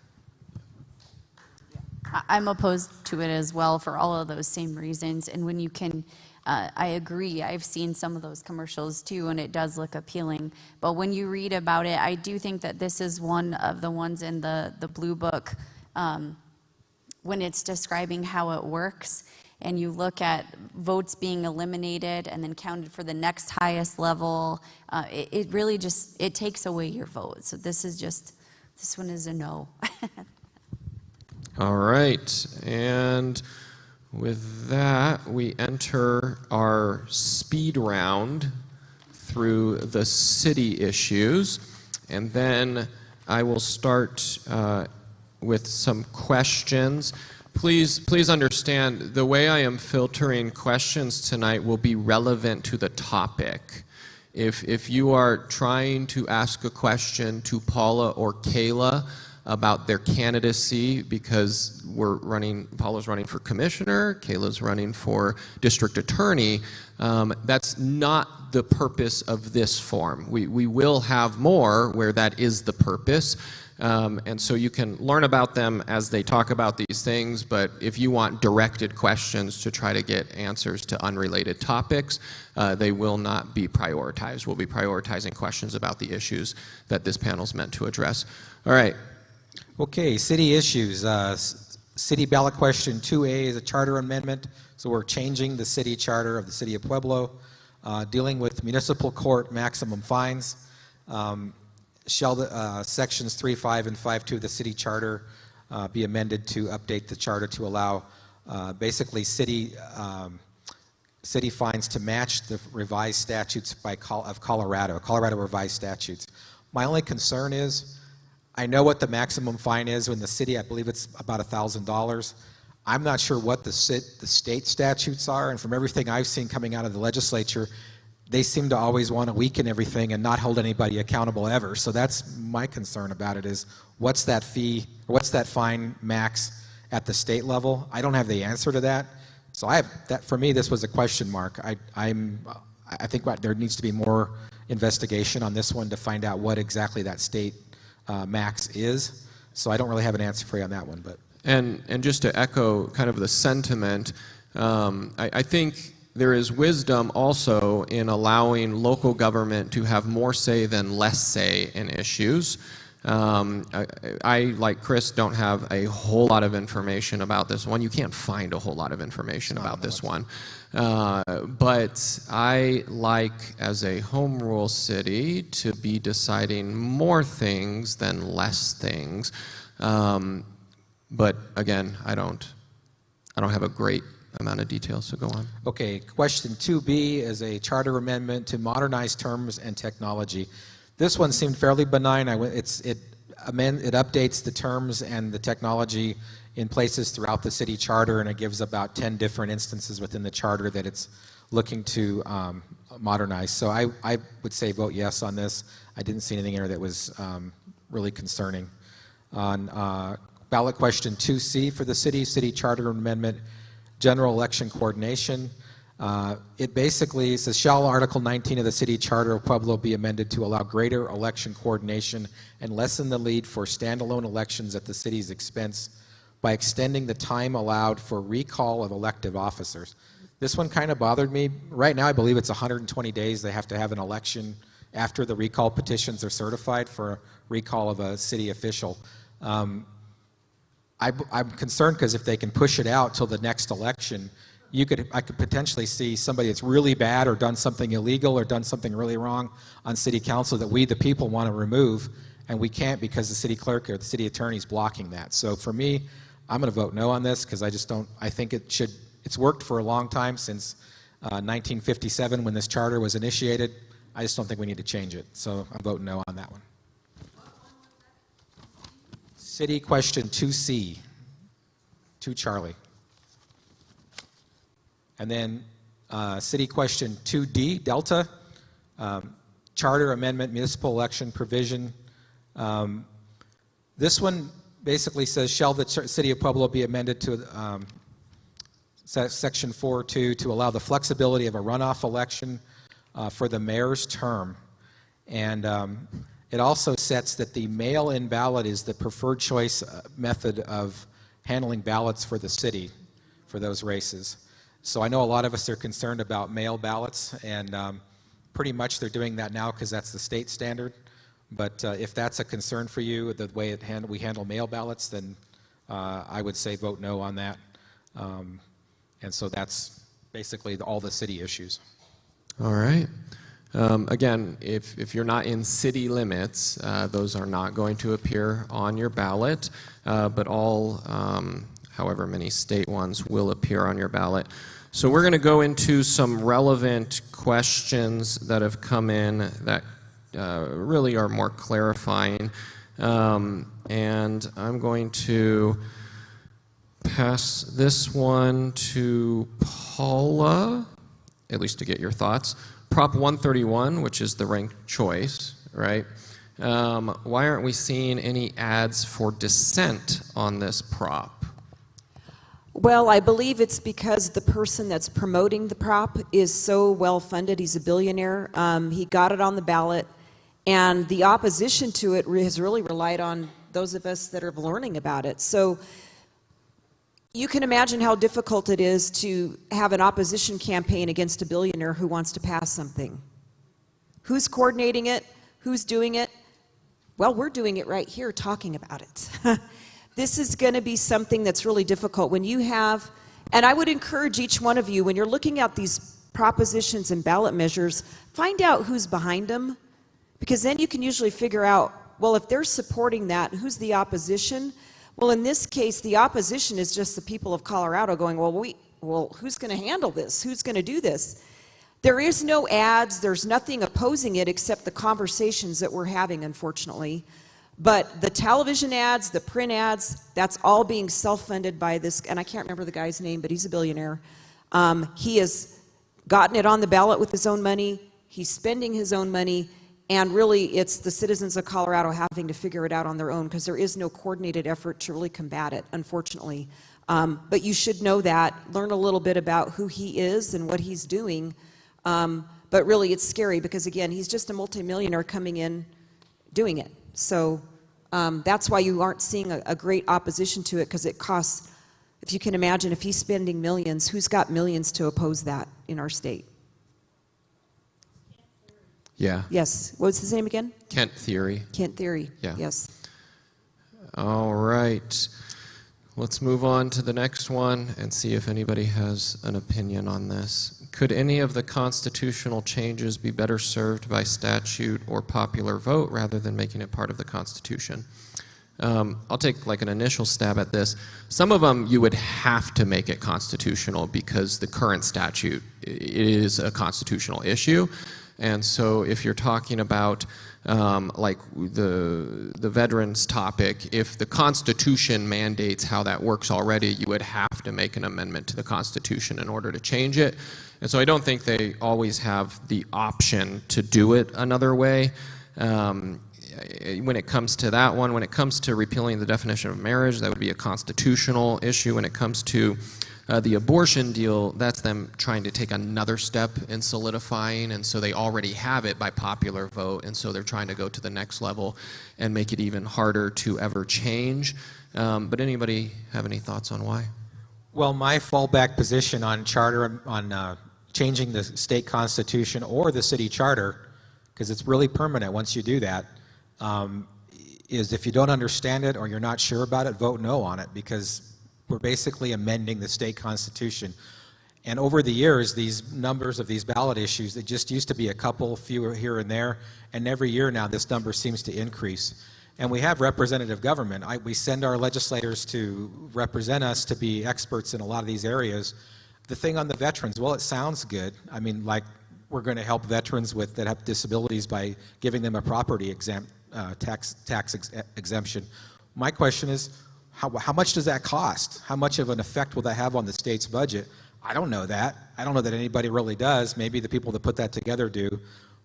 I'm opposed to it as well for all of those same reasons. And when you can, I agree, I've seen some of those commercials too, and it does look appealing. But when you read about it, I do think that this is one of the ones in the Blue Book when it's describing how it works. And you look at votes being eliminated and then counted for the next highest level, it really just, it takes away your vote. So this one is a no. All right, and with that, we enter our speed round through the city issues, and then I will start with some questions. Please understand, the way I am filtering questions tonight will be relevant to the topic. If you are trying to ask a question to Paula or Kayla about their candidacy, because Paula's running for commissioner, Kayla's running for district attorney, that's not the purpose of this forum. We will have more where that is the purpose. And so you can learn about them as they talk about these things, but if you want directed questions to try to get answers to unrelated topics, they will not be prioritized. We'll be prioritizing questions about the issues that this panel is meant to address. All right. Okay, city issues. City ballot question 2A is a charter amendment. So we're changing the city charter of the City of Pueblo, dealing with municipal court maximum fines. Shall the sections 3.5 and 5.2 of the city charter be amended to update the charter to allow basically city fines to match the revised statutes of Colorado revised statutes. My only concern is, I know what the maximum fine is in the city. I believe it's about $1,000. I'm not sure what the state statutes are, and from everything I've seen coming out of the legislature, they seem to always want to weaken everything and not hold anybody accountable ever. So that's my concern about it, is what's that fee, or what's that fine max at the state level? I don't have the answer to that. So for me, this was a question mark. I think there needs to be more investigation on this one to find out what exactly that state max is. So I don't really have an answer for you on that one. But And just to echo kind of the sentiment, I think there is wisdom also in allowing local government to have more say than less say in issues. I, like Chris, don't have a whole lot of information about this one. You can't find a whole lot of information about this one. But I like, as a home rule city, to be deciding more things than less things. But again, I don't have a great amount of details, so go on. okay, question 2B is a charter amendment to modernize terms and technology. This one seemed fairly benign. It updates the terms and the technology in places throughout the city charter, and it gives about 10 different instances within the charter that it's looking to modernize. So I would say vote yes on this. I didn't see anything here that was really concerning. On ballot question 2C for the city charter amendment, general election coordination. It basically says, shall Article 19 of the City Charter of Pueblo be amended to allow greater election coordination and lessen the need for standalone elections at the city's expense by extending the time allowed for recall of elective officers. This one kind of bothered me. Right now, I believe it's 120 days. They have to have an election after the recall petitions are certified for recall of a city official. I'm concerned because if they can push it out till the next election, I could potentially see somebody that's really bad or done something illegal or done something really wrong on city council that we, the people, want to remove, and we can't because the city clerk or the city attorney is blocking that. So for me, I'm going to vote no on this because I think it's worked for a long time, since 1957 when this charter was initiated. I just don't think we need to change it. So I'm voting no on that one. City question 2C, 2 Charlie. And then city question 2D, Delta, charter amendment, municipal election provision. This one basically says, shall the City of Pueblo be amended to section 4.2 to allow the flexibility of a runoff election for the mayor's term. And it also sets that the mail-in ballot is the preferred choice method of handling ballots for the city for those races. So I know a lot of us are concerned about mail ballots, and pretty much they're doing that now because that's the state standard. But if that's a concern for you, the way we handle mail ballots, then I would say vote no on that. And so that's basically all the city issues. All right. Again, if you're not in city limits, those are not going to appear on your ballot, but all, however many state ones, will appear on your ballot. So we're going to go into some relevant questions that have come in that really are more clarifying. And I'm going to pass this one to Paula, at least to get your thoughts. Prop 131, which is the ranked choice, right? Why aren't we seeing any ads for dissent on this prop? Well, I believe it's because the person that's promoting the prop is so well funded. He's a billionaire. He got it on the ballot, and the opposition to it has really relied on those of us that are learning about it. So you can imagine how difficult it is to have an opposition campaign against a billionaire who wants to pass something. Who's coordinating it? Who's doing it? Well, we're doing it right here, talking about it. This is going to be something that's really difficult when you have, and I would encourage each one of you, when you're looking at these propositions and ballot measures, find out who's behind them, because then you can usually figure out, well, if they're supporting that, who's the opposition? Well, in this case, the opposition is just the people of Colorado going, well, who's going to handle this? Who's going to do this? There is no ads. There's nothing opposing it except the conversations that we're having, unfortunately. But the television ads, the print ads, that's all being self-funded by this, and I can't remember the guy's name, but he's a billionaire. He has gotten it on the ballot with his own money. He's spending his own money. And really, it's the citizens of Colorado having to figure it out on their own because there is no coordinated effort to really combat it, unfortunately. But you should know that, learn a little bit about who he is and what he's doing. But really, it's scary because, again, he's just a multimillionaire coming in doing it. So that's why you aren't seeing a great opposition to it, because it costs, if you can imagine, if he's spending millions, who's got millions to oppose that in our state? Yeah. Yes. What was his name again? Kent Theory. Kent Theory. Yeah. Yes. All right. Let's move on to the next one and see if anybody has an opinion on this. Could any of the constitutional changes be better served by statute or popular vote rather than making it part of the Constitution? I'll take like an initial stab at this. Some of them you would have to make it constitutional because the current statute is a constitutional issue. And so if you're talking about like the veterans topic, if the Constitution mandates how that works already, you would have to make an amendment to the Constitution in order to change it. And so I don't think they always have the option to do it another way. When it comes to that one, when it comes to repealing the definition of marriage, that would be a constitutional issue. When it comes to the abortion deal, that's them trying to take another step in solidifying, and so they already have it by popular vote, and so they're trying to go to the next level and make it even harder to ever change. But anybody have any thoughts on why? Well, my fallback position on charter, on changing the state constitution or the city charter, because it's really permanent once you do that, is if you don't understand it or you're not sure about it, vote no on it, because we're basically amending the state constitution. And over the years, these numbers of these ballot issues, it just used to be a couple, fewer here and there, and every year now this number seems to increase. And we have representative government. We send our legislators to represent us, to be experts in a lot of these areas. The thing on the veterans, well, it sounds good. I mean, like, we're going to help veterans that have disabilities by giving them a property tax exemption. My question is, how much does that cost? How much of an effect will that have on the state's budget? I don't know that. I don't know that anybody really does. Maybe the people that put that together do.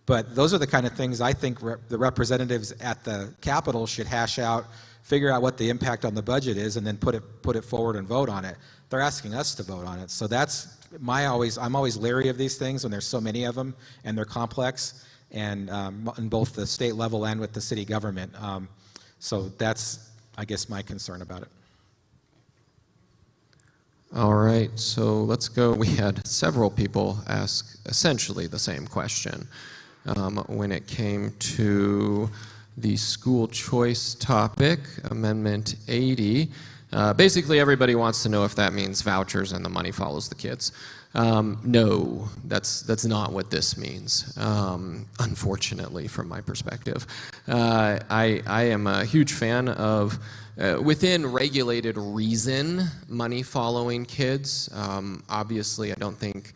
But those are the kind of things I think the representatives at the Capitol should hash out, figure out what the impact on the budget is, and then put it forward and vote on it. They're asking us to vote on it. So that's I'm always leery of these things when there's so many of them and they're complex, and in both the state level and with the city government. So that's, I guess, my concern about it. All right, so let's go. We had several people ask essentially the same question when it came to the school choice topic, Amendment 80. Basically, everybody wants to know if that means vouchers and the money follows the kids. No, that's not what this means, unfortunately, from my perspective. I am a huge fan of, within regulated reason, money following kids. Obviously, I don't think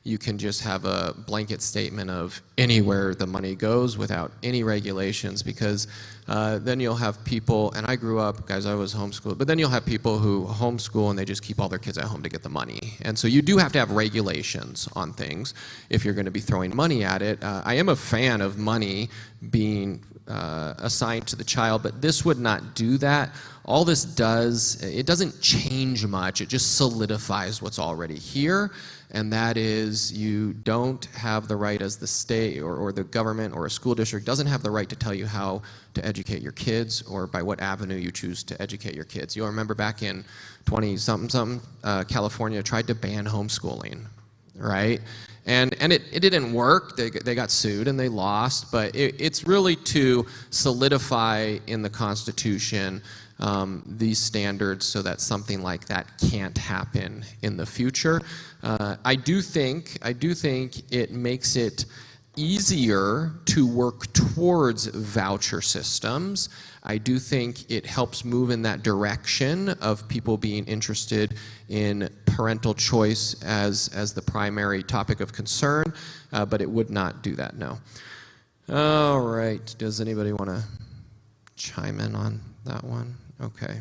you can just have a blanket statement of anywhere the money goes without any regulations, because then you'll have people, and I grew up, guys, I was homeschooled, but then you'll have people who homeschool and they just keep all their kids at home to get the money. And so you do have to have regulations on things if you're going to be throwing money at it. I am a fan of money being assigned to the child, but this would not do that. All this does, it doesn't change much. It just solidifies what's already here. And that is, you don't have the right as the state or the government or a school district doesn't have the right to tell you how to educate your kids or by what avenue you choose to educate your kids. You'll remember back in 20-something, California tried to ban homeschooling, right? And it didn't work. They got sued and they lost, but it's really to solidify in the Constitution these standards so that something like that can't happen in the future. I do think it makes it easier to work towards voucher systems. I do think it helps move in that direction of people being interested in parental choice as the primary topic of concern, but it would not do that, no. All right, does anybody want to chime in on that one? Okay.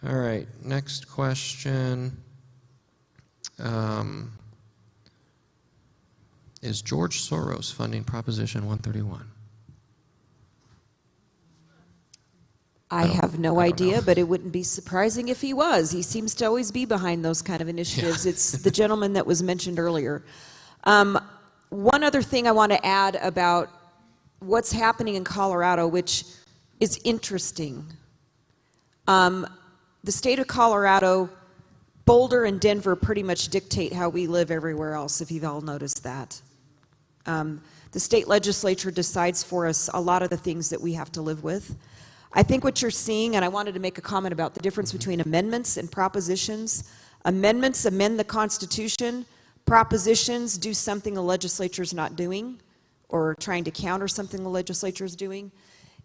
All right, next question. Is George Soros funding Proposition 131? I have no I don't idea, know. but it wouldn't be surprising if he was. He seems to always be behind those kind of initiatives. It's the gentleman that was mentioned earlier. One other thing I want to add about what's happening in Colorado, which is interesting. The state of Colorado, Boulder and Denver pretty much dictate how we live everywhere else, if you've all noticed that. The state legislature decides for us a lot of the things that we have to live with. I think what you're seeing, and I wanted to make a comment about the difference between amendments and propositions. Amendments amend the Constitution. Propositions do something the legislature's not doing or trying to counter something the legislature's doing.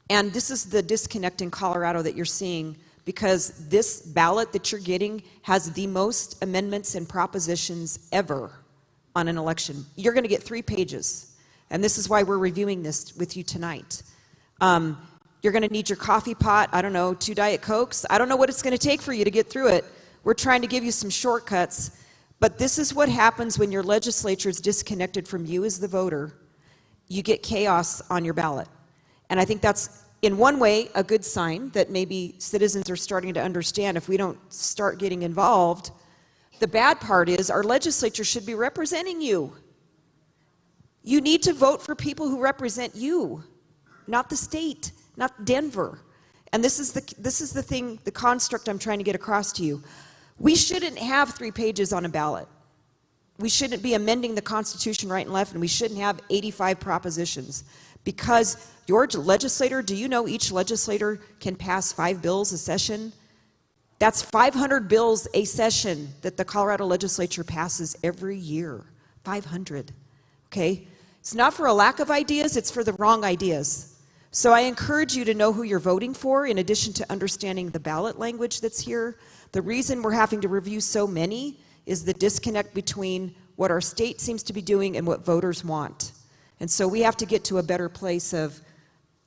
And this is the disconnect in Colorado that you're seeing, because this ballot that you're getting has the most amendments and propositions ever on an election. You're going to get 3 pages, and this is why we're reviewing this with you tonight. You're going to need your coffee pot, I don't know, 2 Diet Cokes. I don't know what it's going to take for you to get through it. We're trying to give you some shortcuts, but this is what happens when your legislature is disconnected from you as the voter. You get chaos on your ballot. And I think that's, in one way, a good sign that maybe citizens are starting to understand if we don't start getting involved. The bad part is our legislature should be representing you. You need to vote for people who represent you, not the state, not Denver. And this is the thing, the construct I'm trying to get across to you. We shouldn't have 3 pages on a ballot. We shouldn't be amending the Constitution right and left, and we shouldn't have 85 propositions. Because your legislator, do you know each legislator can pass 5 bills a session? That's 500 bills a session that the Colorado legislature passes every year. 500, okay? It's not for a lack of ideas, it's for the wrong ideas. So I encourage you to know who you're voting for, in addition to understanding the ballot language that's here. The reason we're having to review so many is the disconnect between what our state seems to be doing and what voters want. And so we have to get to a better place of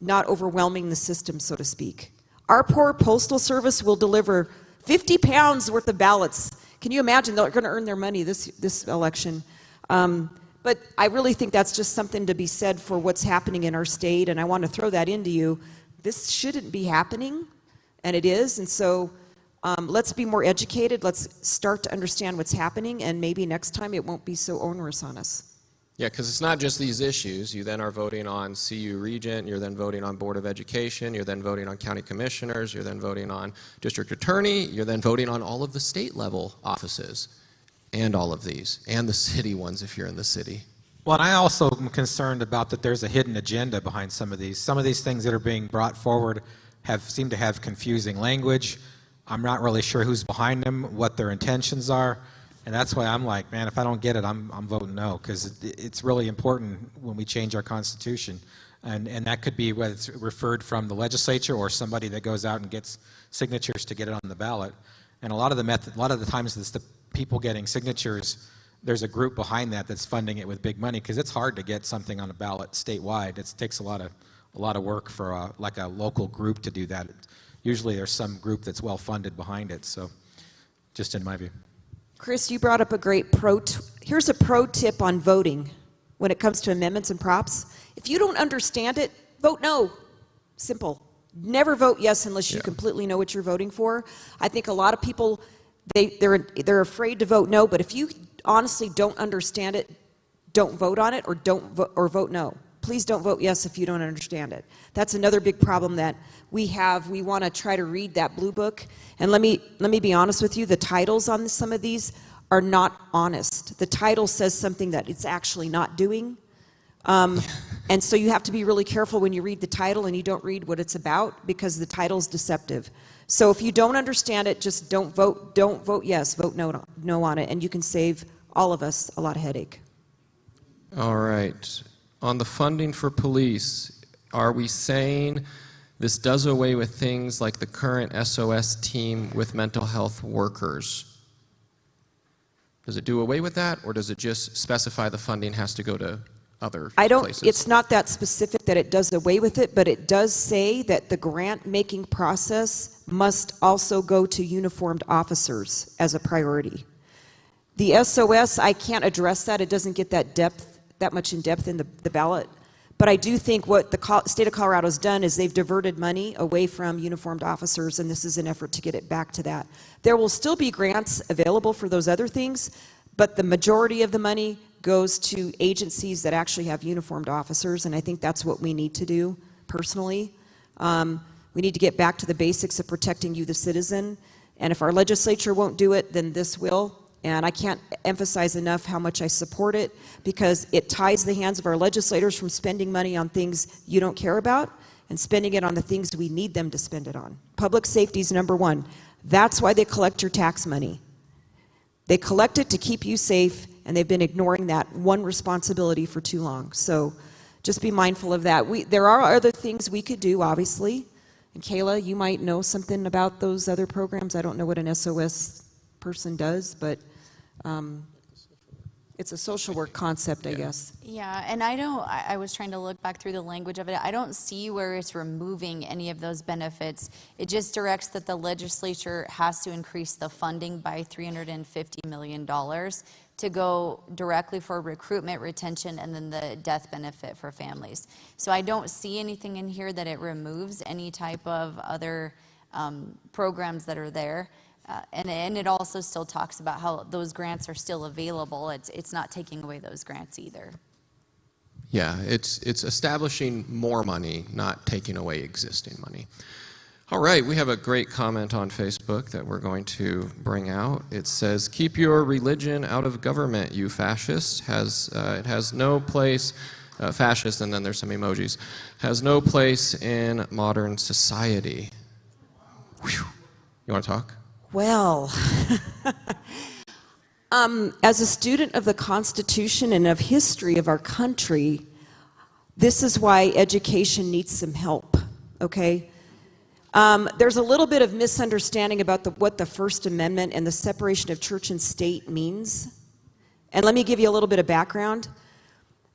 not overwhelming the system, so to speak. Our poor postal service will deliver 50 pounds worth of ballots. Can you imagine? They're going to earn their money this election. But I really think that's just something to be said for what's happening in our state, and I want to throw that into you. This shouldn't be happening, and it is, and so let's be more educated. Let's start to understand what's happening, and maybe next time it won't be so onerous on us. Yeah, because it's not just these issues. You then are voting on CU Regent, you're then voting on Board of Education, you're then voting on county commissioners, you're then voting on district attorney, you're then voting on all of the state level offices, and all of these, and the city ones if you're in the city. Well, and I also am concerned about that there's a hidden agenda behind some of these. Some of these things that are being brought forward seem to have confusing language. I'm not really sure who's behind them, what their intentions are. And that's why I'm like, man, if I don't get it, I'm voting no, because it's really important when we change our Constitution. And that could be whether it's referred from the legislature or somebody that goes out and gets signatures to get it on the ballot. And a lot of the times it's the people getting signatures, there's a group behind that that's funding it with big money, because it's hard to get something on a ballot statewide. It takes a lot of work for like a local group to do that. Usually there's some group that's well funded behind it. So just in my view. Chris, you brought up a great here's a pro tip on voting when it comes to amendments and props. If you don't understand it, vote no. Simple. Never vote yes unless you completely know what you're voting for. I think a lot of people, they're afraid to vote no, but if you honestly don't understand it, don't vote on it, or vote no. Please don't vote yes if you don't understand it. That's another big problem that we have. We want to try to read that blue book. And let me be honest with you, the titles on some of these are not honest. The title says something that it's actually not doing. And so you have to be really careful when you read the title and you don't read what it's about, because the title's deceptive. So if you don't understand it, just don't vote yes, vote no on it, and you can save all of us a lot of headache. All right. On the funding for police, are we saying this does away with things like the current SOS team with mental health workers? Does it do away with that, or does it just specify the funding has to go to other places? It's not that specific that it does away with it, but it does say that the grant-making process must also go to uniformed officers as a priority. The SOS, I can't address that. It doesn't get that much in depth in the ballot. But I do think what the state of Colorado's done is they've diverted money away from uniformed officers, and this is an effort to get it back to that. There will still be grants available for those other things, but the majority of the money goes to agencies that actually have uniformed officers, and I think that's what we need to do personally. We need to get back to the basics of protecting you, the citizen, and if our legislature won't do it, then this will. And I can't emphasize enough how much I support it, because it ties the hands of our legislators from spending money on things you don't care about and spending it on the things we need them to spend it on. Public safety is number one. That's why they collect your tax money. They collect it to keep you safe, and they've been ignoring that one responsibility for too long. So just be mindful of that. There are other things we could do, obviously. And Kayla, you might know something about those other programs. I don't know what an SOS person does, but it's a social work concept, I guess. Yeah, and I was trying to look back through the language of it. I don't see where it's removing any of those benefits. It just directs that the legislature has to increase the funding by $350 million to go directly for recruitment, retention, and then the death benefit for families. So I don't see anything in here that it removes any type of other programs that are there. And it also still talks about how those grants are still available. It's not taking away those grants either. Yeah, it's establishing more money, not taking away existing money. All right, we have a great comment on Facebook that we're going to bring out. It says, "Keep your religion out of government, you fascists." It has no place, fascist, and then there's some emojis, has no place in modern society. Whew. You want to talk? Well, as a student of the Constitution and of history of our country, this is why education needs some help, okay? There's a little bit of misunderstanding about what the First Amendment and the separation of church and state means. And let me give you a little bit of background.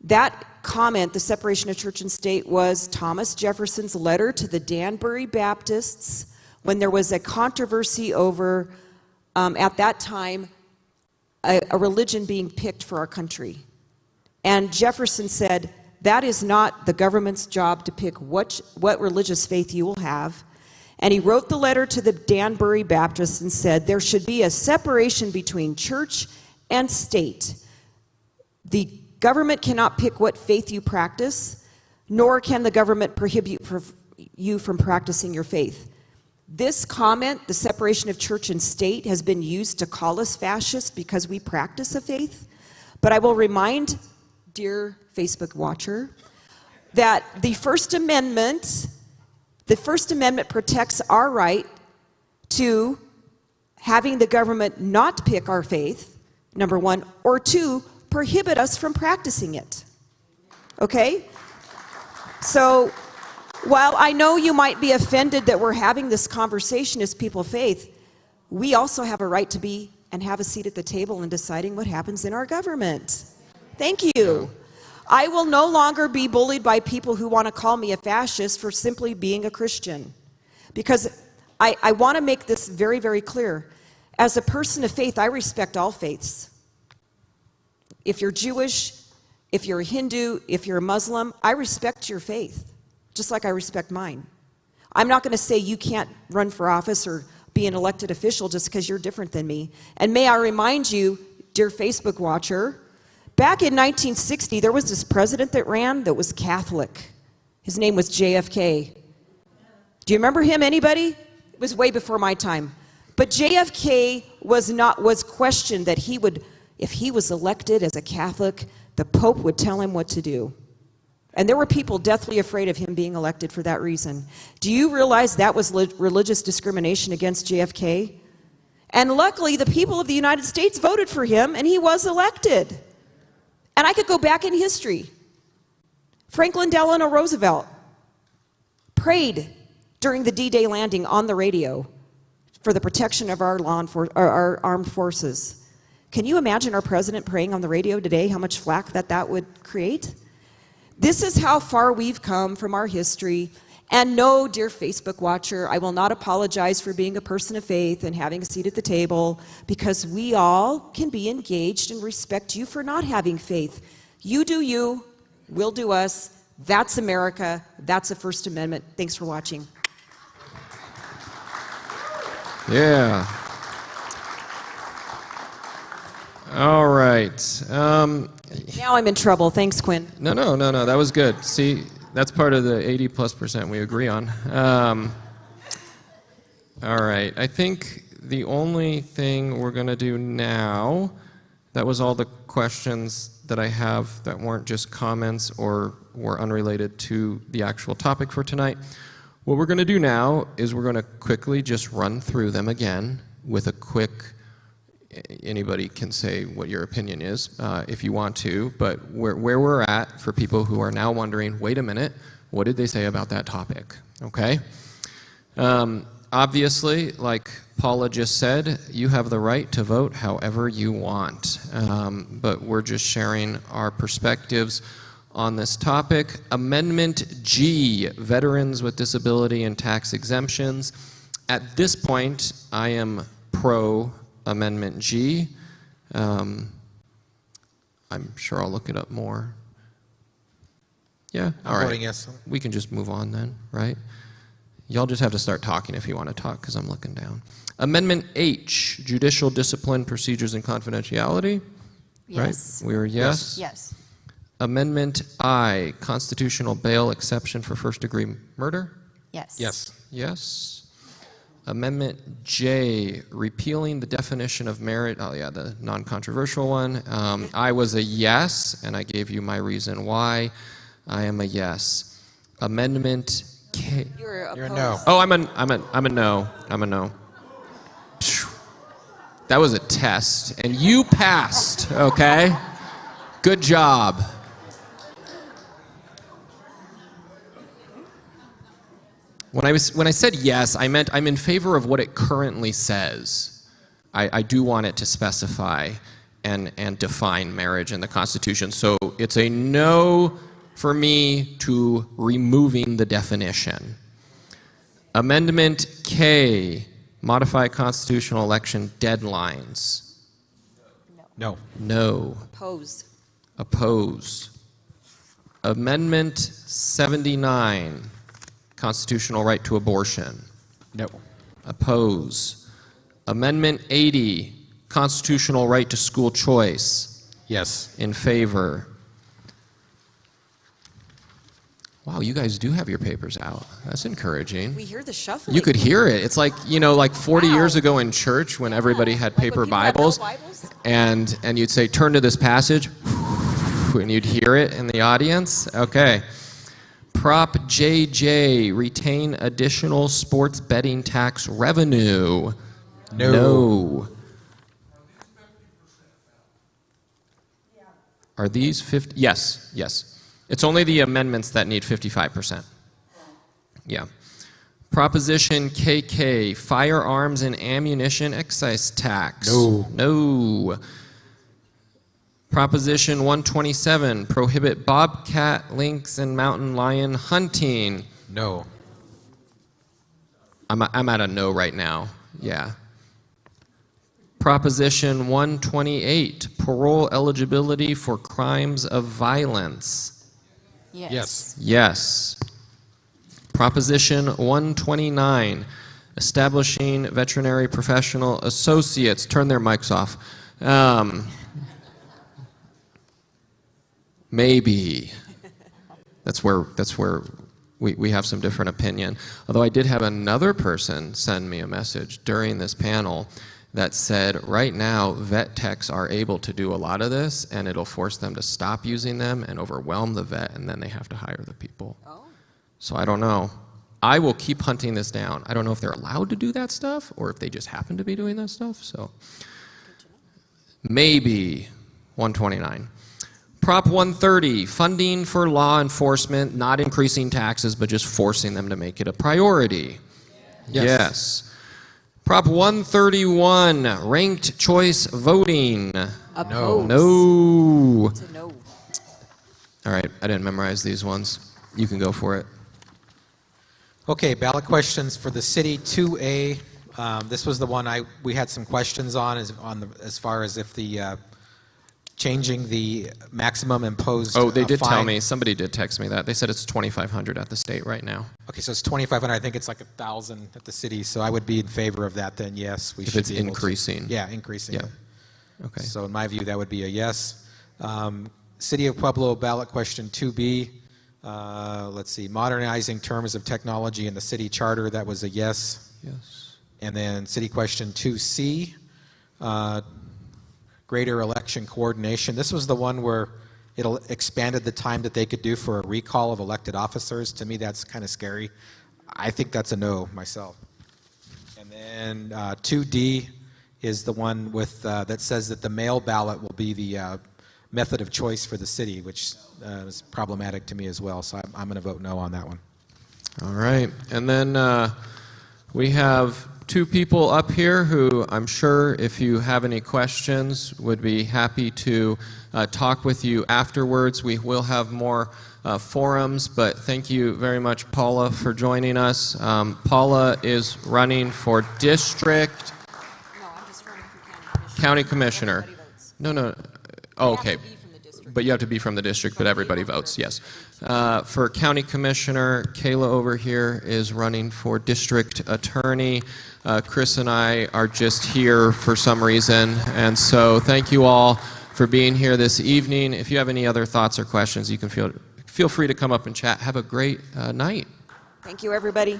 That comment, the separation of church and state, was Thomas Jefferson's letter to the Danbury Baptists when there was a controversy over, at that time, a religion being picked for our country. And Jefferson said, that is not the government's job to pick what religious faith you will have. And he wrote the letter to the Danbury Baptists and said, there should be a separation between church and state. The government cannot pick what faith you practice, nor can the government prohibit you from practicing your faith. This comment, the separation of church and state, has been used to call us fascists because we practice a faith. But I will remind, dear Facebook watcher, that the First Amendment protects our right to having the government not pick our faith, number one, or two, prohibit us from practicing it. Okay? So, while I know you might be offended that we're having this conversation as people of faith, we also have a right to be and have a seat at the table in deciding what happens in our government. Thank you. I will no longer be bullied by people who want to call me a fascist for simply being a Christian. Because I want to make this very, very clear. As a person of faith, I respect all faiths. If you're Jewish, if you're a Hindu, if you're a Muslim, I respect your faith, just like I respect mine. I'm not going to say you can't run for office or be an elected official just because you're different than me. And may I remind you, dear Facebook watcher, back in 1960, there was this president that ran that was Catholic. His name was JFK. Do you remember him, anybody? It was way before my time. But JFK was questioned that he would, if he was elected as a Catholic, the Pope would tell him what to do. And there were people deathly afraid of him being elected for that reason. Do you realize that was religious discrimination against JFK? And luckily, the people of the United States voted for him, and he was elected. And I could go back in history. Franklin Delano Roosevelt prayed during the D-Day landing on the radio for the protection of our armed forces. Can you imagine our president praying on the radio today, how much flack that would create? This is how far we've come from our history. And no, dear Facebook watcher, I will not apologize for being a person of faith and having a seat at the table, because we all can be engaged and respect you for not having faith. You do you, we'll do us. That's America. That's the First Amendment. Thanks for watching. Yeah. All right. Now I'm in trouble. Thanks, Quinn. No. That was good. See, that's part of the 80+% we agree on. All right. I think the only thing we're going to do now, that was all the questions that I have that weren't just comments or were unrelated to the actual topic for tonight. What we're going to do now is we're going to quickly just run through them again with a quick, anybody can say what your opinion is if you want to, but where we're at for people who are now wondering, wait a minute, what did they say about that topic? Okay? Obviously, like Paula just said, you have the right to vote however you want, but we're just sharing our perspectives on this topic. Amendment G, Veterans with Disability and Tax Exemptions. At this point, I am pro Amendment G. I'm sure I'll look it up more. Yeah, all right. Voting yes. We can just move on then, right? Y'all just have to start talking if you want to talk, because I'm looking down. Amendment H, Judicial Discipline, Procedures, and Confidentiality. Yes. Right? We were yes? Yes. Amendment I, Constitutional Bail Exception for First-Degree Murder. Yes. Yes. Yes. Amendment J, repealing the definition of marriage. Oh, yeah, the non-controversial one. I was a yes, and I gave you my reason why. I am a yes. Amendment K. You're You're a opposed. no. Oh, I'm a no. I'm a no. Phew. That was a test, and you passed, okay? Good job. When I said yes, I meant I'm in favor of what it currently says. I do want it to specify and define marriage in the Constitution. So it's a no for me to removing the definition. Amendment K, modify constitutional election deadlines. No. No. Oppose. Oppose. Amendment 79, constitutional right to abortion. No. Oppose. Amendment 80, constitutional right to school choice. Yes. In favor. Wow, you guys do have your papers out. That's encouraging. We hear the shuffling. You could hear it. It's like, like 40 Wow. years ago in church when everybody had Like when paper people had no Bibles, Bibles? and you'd say, turn to this passage, and you'd hear it in the audience. Okay. Prop JJ, retain additional sports betting tax revenue. No. No. Are these 50? Yes, yes. It's only the amendments that need 55%. Yeah. Proposition KK, firearms and ammunition excise tax. No. No. Proposition 127, prohibit bobcat, lynx, and mountain lion hunting. No. I'm at a no right now. Yeah. Proposition 128, parole eligibility for crimes of violence. Yes. Yes. Yes. Proposition 129, establishing veterinary professional associates. Turn their mics off. Maybe. That's where we have some different opinion. Although I did have another person send me a message during this panel that said right now vet techs are able to do a lot of this, and it'll force them to stop using them and overwhelm the vet, and then they have to hire the people. Oh. So I don't know. I will keep hunting this down. I don't know if they're allowed to do that stuff or if they just happen to be doing that stuff. So maybe 129. Prop 130, funding for law enforcement, not increasing taxes, but just forcing them to make it a priority. Yes. Prop 131, ranked choice voting. Opposed. No. It's a no. All right, I didn't memorize these ones. You can go for it. Okay, ballot questions for the city 2A. This was the one we had some questions on as far as if the changing the maximum imposed Oh, they did tell fine. me. Somebody did text me that. They said it's $2,500 at the state right now. Okay, so it's 2,500. I think it's like 1,000 at the city. So I would be in favor of that. Then yes, we If should it's be able to- increasing. Yeah, increasing. Yeah. it. Okay. So in my view, that would be a yes. City of Pueblo ballot question 2B. Let's see, modernizing terms of technology in the city charter. That was a yes. Yes. And then city question 2C, greater election coordination. This was the one where it expanded the time that they could do for a recall of elected officers. To me, that's kind of scary. I think that's a no myself. And then 2D is the one with that says that the mail ballot will be the method of choice for the city, which is problematic to me as well. So I'm going to vote no on that one. All right. And then we have two people up here who I'm sure if you have any questions would be happy to talk with you afterwards. We will have more forums, but thank you very much, Paula, for joining us. Paula is running for district No, I'm just running for county commissioner. Everybody votes. No. Oh, You have okay. to be from the district. But you have to be from the district, but everybody votes, yes. For county commissioner, Kayla over here is running for district attorney. Chris and I are just here for some reason, and so thank you all for being here this evening. If you have any other thoughts or questions, you can feel free to come up and chat. Have a great night. Thank you, everybody.